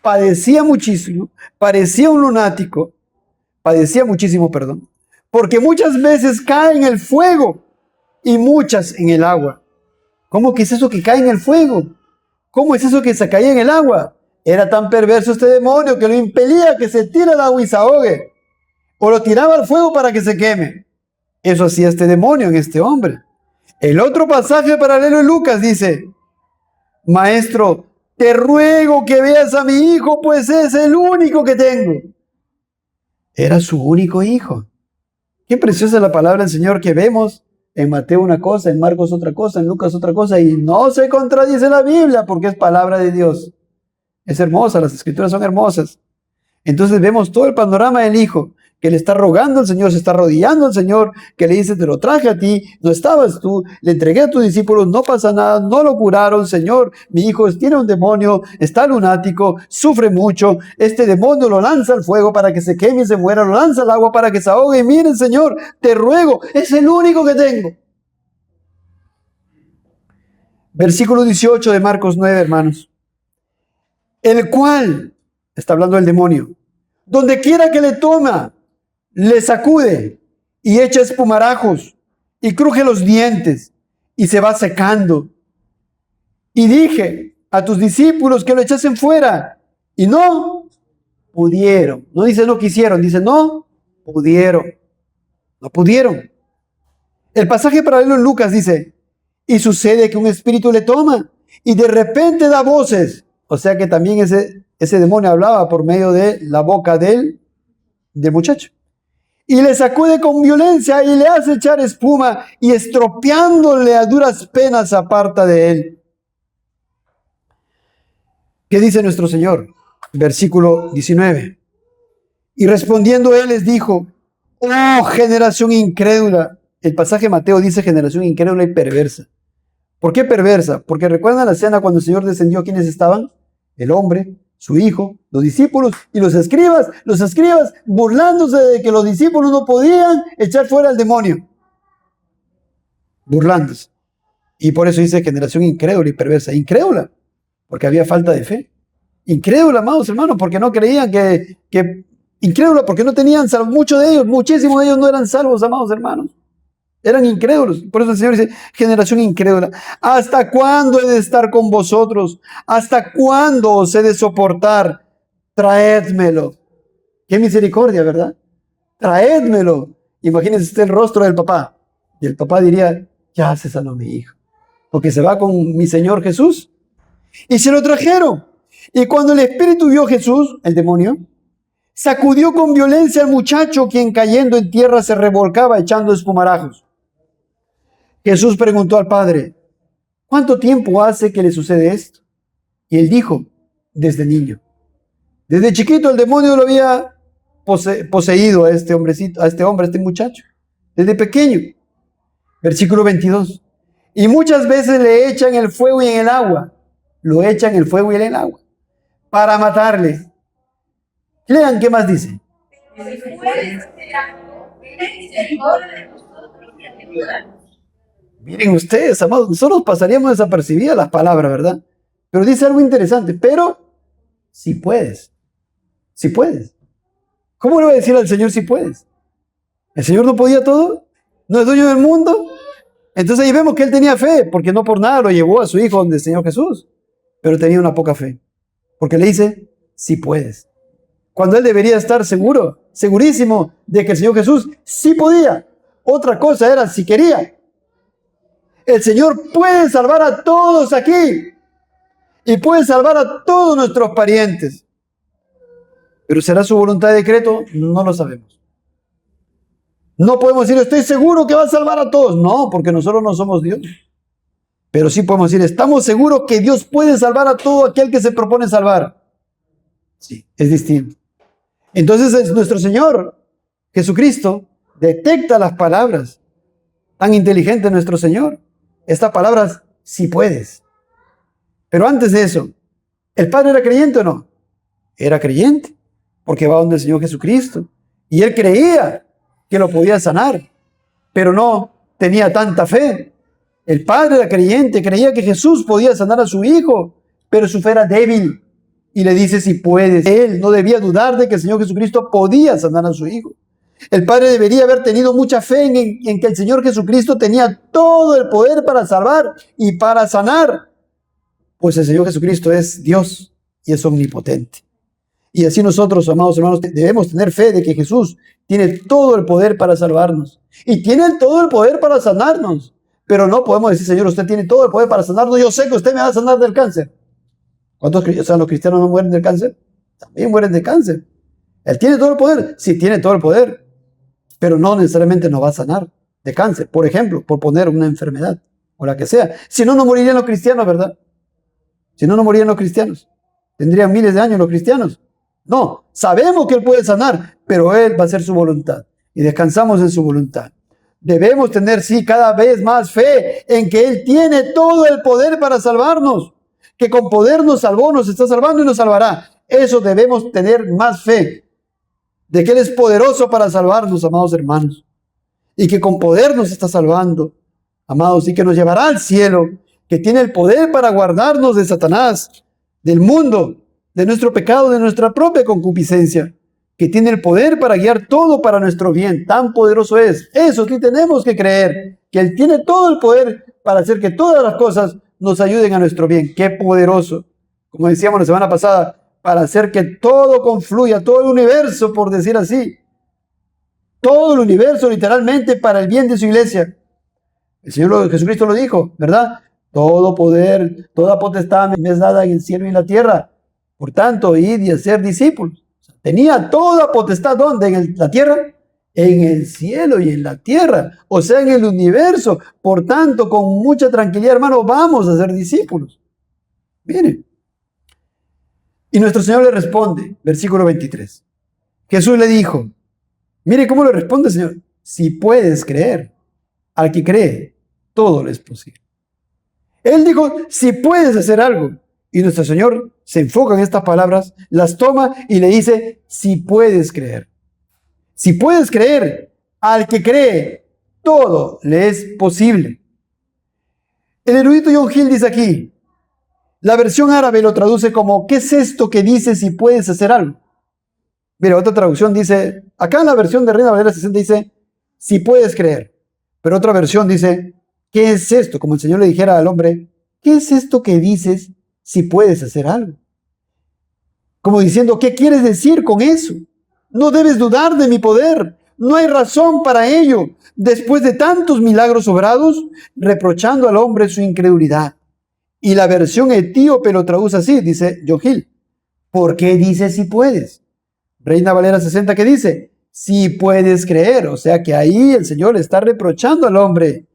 padecía muchísimo, parecía un lunático, padecía muchísimo, perdón, porque muchas veces cae en el fuego y muchas en el agua. ¿Cómo que es eso que cae en el fuego? ¿Cómo es eso que se caía en el agua? Era tan perverso este demonio que lo impelía que se tire al agua y se ahogue. O lo tiraba al fuego para que se queme. Eso hacía este demonio en este hombre. El otro pasaje paralelo en Lucas dice, Maestro, te ruego que veas a mi hijo, pues es el único que tengo. Era su único hijo. Qué preciosa es la palabra del Señor que vemos en Mateo una cosa, en Marcos otra cosa, en Lucas otra cosa, y no se contradice la Biblia porque es palabra de Dios. Es hermosa, las escrituras son hermosas. Entonces vemos todo el panorama del hijo, que le está rogando al Señor, se está arrodillando al Señor, que le dice, te lo traje a ti, no estabas tú, le entregué a tus discípulos, no pasa nada, no lo curaron, Señor, mi hijo tiene un demonio, está lunático, sufre mucho, este demonio lo lanza al fuego para que se queme y se muera, lo lanza al agua para que se ahogue, y miren, Señor, te ruego, es el único que tengo. Versículo 18 de Marcos 9, hermanos. El cual, está hablando del demonio, donde quiera que le toma, le sacude y echa espumarajos y cruje los dientes y se va secando. Y dije a tus discípulos que lo echasen fuera y no pudieron. No dice no quisieron, dice no pudieron. No pudieron. El pasaje paralelo en Lucas dice, Y sucede que un espíritu le toma y de repente da voces. O sea que también ese demonio hablaba por medio de la boca del muchacho. Y le sacude con violencia y le hace echar espuma y estropeándole a duras penas aparta de él. ¿Qué dice nuestro Señor? Versículo 19. Y respondiendo él les dijo: oh, generación incrédula. El pasaje de Mateo dice generación incrédula y perversa. ¿Por qué perversa? Porque recuerdan la escena cuando el Señor descendió, ¿quiénes estaban? El hombre, su hijo, los discípulos y los escribas burlándose de que los discípulos no podían echar fuera al demonio. Burlándose. Y por eso dice generación incrédula y perversa. Incrédula, porque había falta de fe. Incrédula, amados hermanos, porque no creían incrédula, porque no tenían salvo. Muchísimos de ellos no eran salvos, amados hermanos. Eran incrédulos. Por eso el Señor dice, generación incrédula. ¿Hasta cuándo he de estar con vosotros? ¿Hasta cuándo os he de soportar? Traédmelo. Qué misericordia, ¿verdad? Traédmelo. Imagínense usted el rostro del papá. Y el papá diría, ya se sanó mi hijo, porque se va con mi Señor Jesús. Y se lo trajeron. Y cuando el espíritu vio a Jesús, el demonio, sacudió con violencia al muchacho, quien cayendo en tierra se revolcaba echando espumarajos. Jesús preguntó al padre, ¿cuánto tiempo hace que le sucede esto? Y él dijo, desde niño. Desde chiquito el demonio lo había poseído a este hombrecito, a este muchacho, desde pequeño. Versículo 22. Y muchas veces le echan el fuego y en el agua. Lo echan el fuego y en el agua para matarle. Lean qué más dice. Miren ustedes, amados, nosotros pasaríamos desapercibidas las palabras, ¿verdad? Pero dice algo interesante, pero si puedes, si puedes. ¿Cómo le va a decir al Señor si puedes? ¿El Señor no podía todo? ¿No es dueño del mundo? Entonces ahí vemos que él tenía fe, porque no por nada lo llevó a su hijo donde el Señor Jesús, pero tenía una poca fe, porque le dice, si puedes. Cuando él debería estar seguro, segurísimo de que el Señor Jesús sí podía. Otra cosa era si quería. El Señor puede salvar a todos aquí y puede salvar a todos nuestros parientes. Pero ¿será su voluntad de decreto? No lo sabemos. No podemos decir, estoy seguro que va a salvar a todos. No, porque nosotros no somos Dios. Pero sí podemos decir, estamos seguros que Dios puede salvar a todo aquel que se propone salvar. Sí, es distinto. Entonces es nuestro Señor Jesucristo detecta las palabras. Tan inteligente nuestro Señor. Estas palabras, si puedes. Pero antes de eso, ¿el padre era creyente o no? Era creyente, porque va donde el Señor Jesucristo. Y él creía que lo podía sanar, pero no tenía tanta fe. El padre era creyente, creía que Jesús podía sanar a su hijo, pero su fe era débil. Y le dice si puedes. Él no debía dudar de que el Señor Jesucristo podía sanar a su hijo. El padre debería haber tenido mucha fe en que el Señor Jesucristo tenía todo el poder para salvar y para sanar. Pues el Señor Jesucristo es Dios y es omnipotente. Y así nosotros, amados hermanos, debemos tener fe de que Jesús tiene todo el poder para salvarnos. Y tiene todo el poder para sanarnos. Pero no podemos decir, Señor, usted tiene todo el poder para sanarnos. Yo sé que usted me va a sanar del cáncer. ¿Cuántos los cristianos no mueren del cáncer? También mueren de cáncer. Él tiene todo el poder. Sí, tiene todo el poder. Pero no necesariamente nos va a sanar de cáncer. Por ejemplo, por poner una enfermedad o la que sea. Si no, no morirían los cristianos, ¿verdad? Si no, no morirían los cristianos. Tendrían miles de años los cristianos. No, sabemos que Él puede sanar, pero Él va a hacer su voluntad. Y descansamos en su voluntad. Debemos tener, sí, cada vez más fe en que Él tiene todo el poder para salvarnos. Que con poder nos salvó, nos está salvando y nos salvará. Eso debemos tener más fe. De que Él es poderoso para salvarnos, amados hermanos. Y que con poder nos está salvando, amados, y que nos llevará al cielo. Que tiene el poder para guardarnos de Satanás, del mundo, de nuestro pecado, de nuestra propia concupiscencia. Que tiene el poder para guiar todo para nuestro bien. Tan poderoso es. Eso sí tenemos que creer. Que Él tiene todo el poder para hacer que todas las cosas nos ayuden a nuestro bien. ¡Qué poderoso! Como decíamos la semana pasada, para hacer que todo confluya, todo el universo, por decir así. Todo el universo, literalmente, para el bien de su iglesia. El Señor Jesucristo lo dijo, ¿verdad? Todo poder, toda potestad me es dada en el cielo y en la tierra. Por tanto, id y hacer discípulos. Tenía toda potestad, ¿dónde? En la tierra, en el cielo y en la tierra, o sea, en el universo. Por tanto, con mucha tranquilidad, hermano, vamos a ser discípulos. Miren. Y nuestro Señor le responde, versículo 23. Jesús le dijo, mire cómo le responde el Señor, si puedes creer, al que cree, todo le es posible. Él dijo, si puedes hacer algo. Y nuestro Señor se enfoca en estas palabras, las toma y le dice, si puedes creer. Si puedes creer, al que cree, todo le es posible. El erudito John Hill dice aquí, la versión árabe lo traduce como, ¿qué es esto que dice si puedes hacer algo? Mira, otra traducción dice, acá en la versión de Reina Valera 60 dice, si puedes creer. Pero otra versión dice, ¿qué es esto? Como el Señor le dijera al hombre, ¿qué es esto que dices si puedes hacer algo? Como diciendo, ¿qué quieres decir con eso? No debes dudar de mi poder. No hay razón para ello. Después de tantos milagros obrados, reprochando al hombre su incredulidad. Y la versión etíope lo traduce así, dice John Hill. ¿Por qué dice si puedes? Reina Valera 60 que dice, si puedes creer. O sea que ahí el Señor le está reprochando al hombre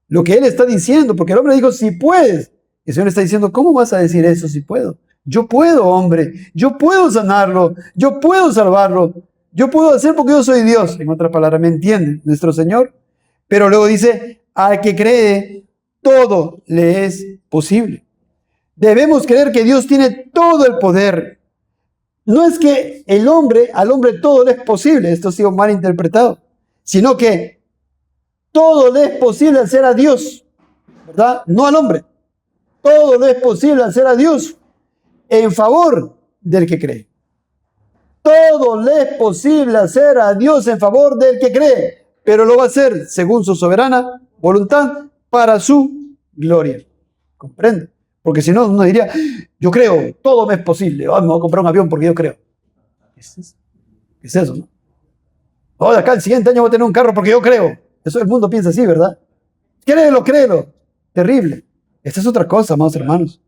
lo que él está diciendo, porque el hombre dijo, si puedes. El Señor está diciendo, ¿cómo vas a decir eso si puedo? Yo puedo, hombre, yo puedo sanarlo, yo puedo salvarlo, yo puedo hacer porque yo soy Dios. En otras palabras, ¿me entienden? Nuestro Señor. Pero luego dice, al que cree, todo le es posible. Debemos creer que Dios tiene todo el poder. No es que al hombre todo le es posible, esto ha sido mal interpretado, sino que todo le es posible hacer a Dios, ¿verdad? No al hombre. Todo le es posible hacer a Dios en favor del que cree. Todo le es posible hacer a Dios en favor del que cree, pero lo va a hacer según su soberana voluntad para su gloria. ¿Comprende? Porque si no, uno diría, yo creo, todo me es posible. Oh, me voy a comprar un avión porque yo creo. ¿Qué es eso? ¿Qué es eso, no? Oh, de acá el siguiente año voy a tener un carro porque yo creo. Eso el mundo piensa así, ¿verdad? Créelo, créelo. Terrible. Esta es otra cosa, amados hermanos.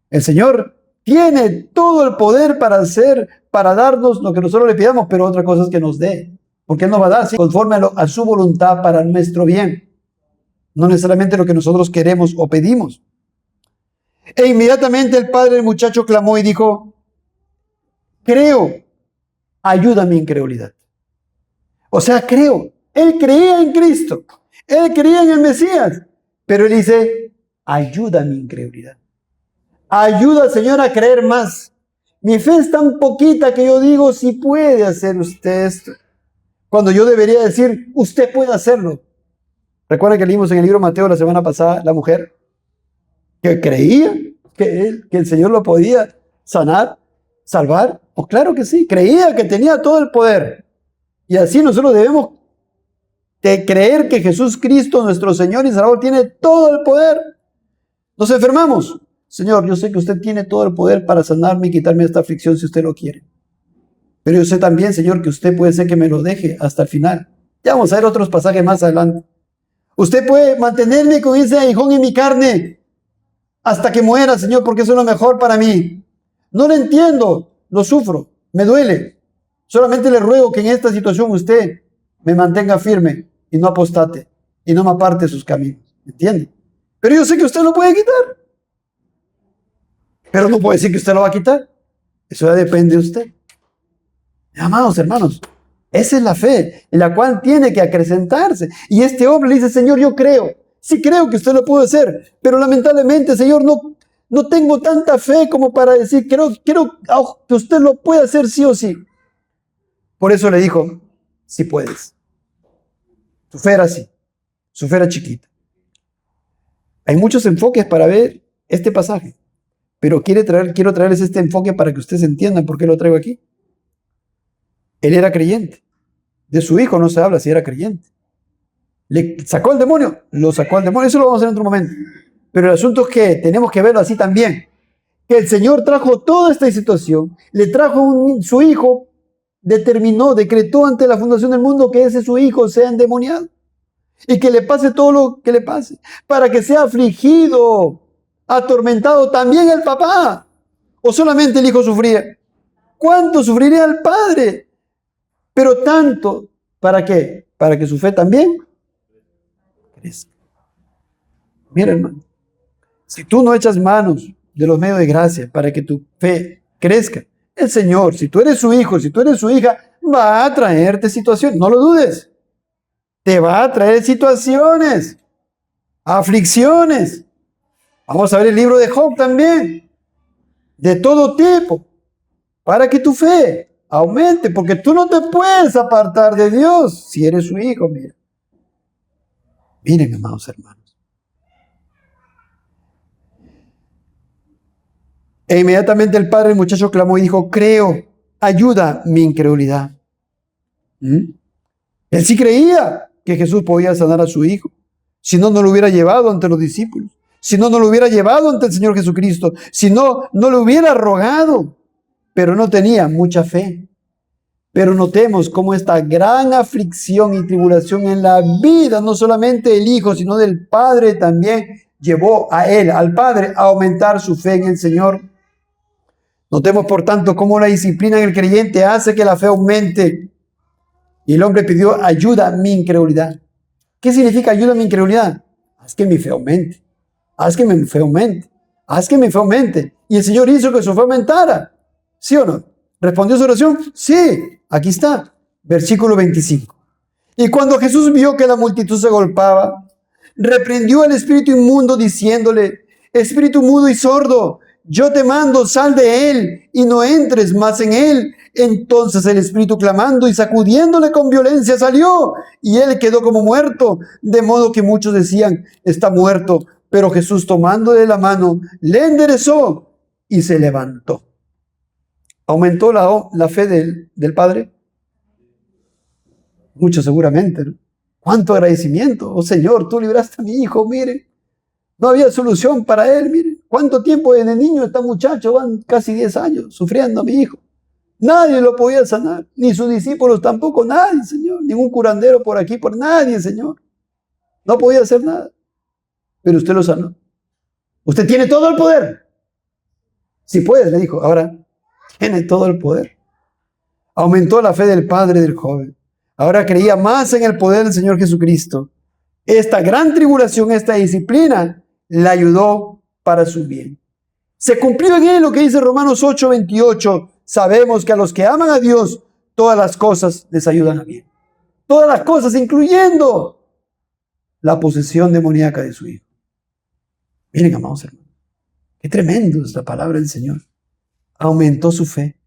El Señor tiene todo el poder para hacer, para darnos lo que nosotros le pidamos, pero otra cosa es que nos dé. Porque Él nos va a dar conforme a su voluntad para nuestro bien. No necesariamente lo que nosotros queremos o pedimos. E inmediatamente el padre del muchacho clamó y dijo, creo, ayuda a mi incredulidad. O sea, creo. Él creía en Cristo. Él creía en el Mesías. Pero él dice, ayuda a mi incredulidad. Ayuda, Señor, a creer más. Mi fe es tan poquita que yo digo, si puede hacer usted esto. Cuando yo debería decir, usted puede hacerlo. Recuerda que leímos en el libro de Mateo la semana pasada, la mujer que creía que el Señor lo podía sanar, salvar. Pues claro que sí, creía que tenía todo el poder. Y así nosotros debemos de creer que Jesús Cristo, nuestro Señor y Salvador, tiene todo el poder. Nos enfermamos. Señor, yo sé que usted tiene todo el poder para sanarme y quitarme esta aflicción si usted lo quiere. Pero yo sé también, Señor, que usted puede ser que me lo deje hasta el final. Ya vamos a ver otros pasajes más adelante. Usted puede mantenerme con ese aguijón en mi carne hasta que muera, Señor, porque eso es lo mejor para mí. No lo entiendo, lo sufro, me duele. Solamente le ruego que en esta situación usted me mantenga firme y no apostate y no me aparte de sus caminos. ¿Entiende? Pero yo sé que usted lo puede quitar. Pero no puede decir que usted lo va a quitar. Eso ya depende de usted. Amados hermanos, esa es la fe en la cual tiene que acrecentarse. Y este hombre le dice, Señor, yo creo. Sí creo que usted lo puede hacer. Pero lamentablemente, Señor, no tengo tanta fe como para decir, creo que usted lo puede hacer sí o sí. Por eso le dijo, si puedes. Su fe era así. Su fe era chiquita. Hay muchos enfoques para ver este pasaje. Pero quiero traerles este enfoque para que ustedes entiendan por qué lo traigo aquí. Él era creyente. De su hijo no se habla si era creyente. ¿Le sacó el demonio? Lo sacó al demonio. Eso lo vamos a hacer en otro momento. Pero el asunto es que tenemos que verlo así también. Que el Señor trajo toda esta situación. Le trajo su hijo. Determinó, decretó ante la fundación del mundo que ese su hijo sea endemoniado. y que le pase todo lo que le pase, para que sea afligido, atormentado también el papá, o solamente el hijo sufría. ¿Cuánto sufriría el padre? Pero tanto, ¿para qué? Para que su fe también crezca. Mira, hermano, si tú no echas manos de los medios de gracia para que tu fe crezca, el Señor, si tú eres su hijo, si tú eres su hija, va a traerte situaciones, no lo dudes. Te va a traer situaciones, aflicciones. Vamos a ver el libro de Job también, de todo tipo, para que tu fe aumente, porque tú no te puedes apartar de Dios si eres su hijo. Mira. Miren, amados hermanos. E inmediatamente el padre del muchacho clamó y dijo: creo, ayuda mi incredulidad. Él sí creía que Jesús podía sanar a su hijo. Si no, no lo hubiera llevado ante los discípulos. Si no, no lo hubiera llevado ante el Señor Jesucristo. Si no, no le hubiera rogado. Pero no tenía mucha fe. Pero notemos cómo esta gran aflicción y tribulación en la vida, no solamente del hijo, sino del padre también, llevó a él, al padre, a aumentar su fe en el Señor. Notemos, por tanto, cómo la disciplina en el creyente hace que la fe aumente. Y el hombre pidió: ayuda a mi incredulidad. ¿Qué significa ayuda a mi incredulidad? Haz que mi fe aumente. Haz que mi fe aumente. Haz que mi fe aumente. Y el Señor hizo que su fe aumentara. ¿Sí o no? ¿Respondió su oración? Sí. Aquí está. Versículo 25. Y cuando Jesús vio que la multitud se golpeaba, reprendió al espíritu inmundo diciéndole: espíritu mudo y sordo, yo te mando, sal de él y no entres más en él. Entonces el espíritu, clamando y sacudiéndole con violencia, salió y él quedó como muerto, de modo que muchos decían: está muerto. Pero Jesús, tomándole la mano, le enderezó y se levantó. ¿Aumentó la fe del padre? Mucho seguramente, ¿no? ¡Cuánto agradecimiento! Oh Señor, tú libraste a mi hijo, mire. No había solución para él, mire. ¿Cuánto tiempo de niño está muchacho? Van casi 10 años sufriendo a mi hijo. Nadie lo podía sanar, ni sus discípulos tampoco, nadie, Señor. Ningún curandero por aquí, por nadie, Señor. No podía hacer nada. Pero usted lo sanó. Usted tiene todo el poder. Si puedes, le dijo. Ahora tiene todo el poder. Aumentó la fe del padre del joven. Ahora creía más en el poder del Señor Jesucristo. Esta gran tribulación, esta disciplina, le ayudó para su bien. Se cumplió en él lo que dice Romanos 8:28. Sabemos que a los que aman a Dios, todas las cosas les ayudan a bien. Todas las cosas, incluyendo la posesión demoníaca de su hijo. Miren, amados hermanos, qué tremendo es la palabra del Señor. Aumentó su fe.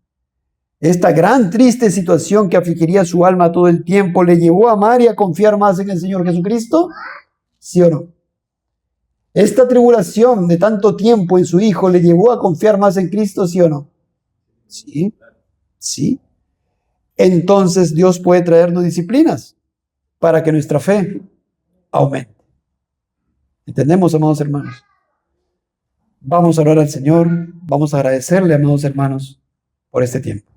Esta gran triste situación que afligiría su alma todo el tiempo le llevó a amar y a confiar más en el Señor Jesucristo. ¿Sí o no? Esta tribulación de tanto tiempo en su hijo le llevó a confiar más en Cristo, ¿sí o no? Sí, sí. Entonces Dios puede traernos disciplinas para que nuestra fe aumente. ¿Entendemos, amados hermanos? Vamos a orar al Señor, vamos a agradecerle, amados hermanos, por este tiempo.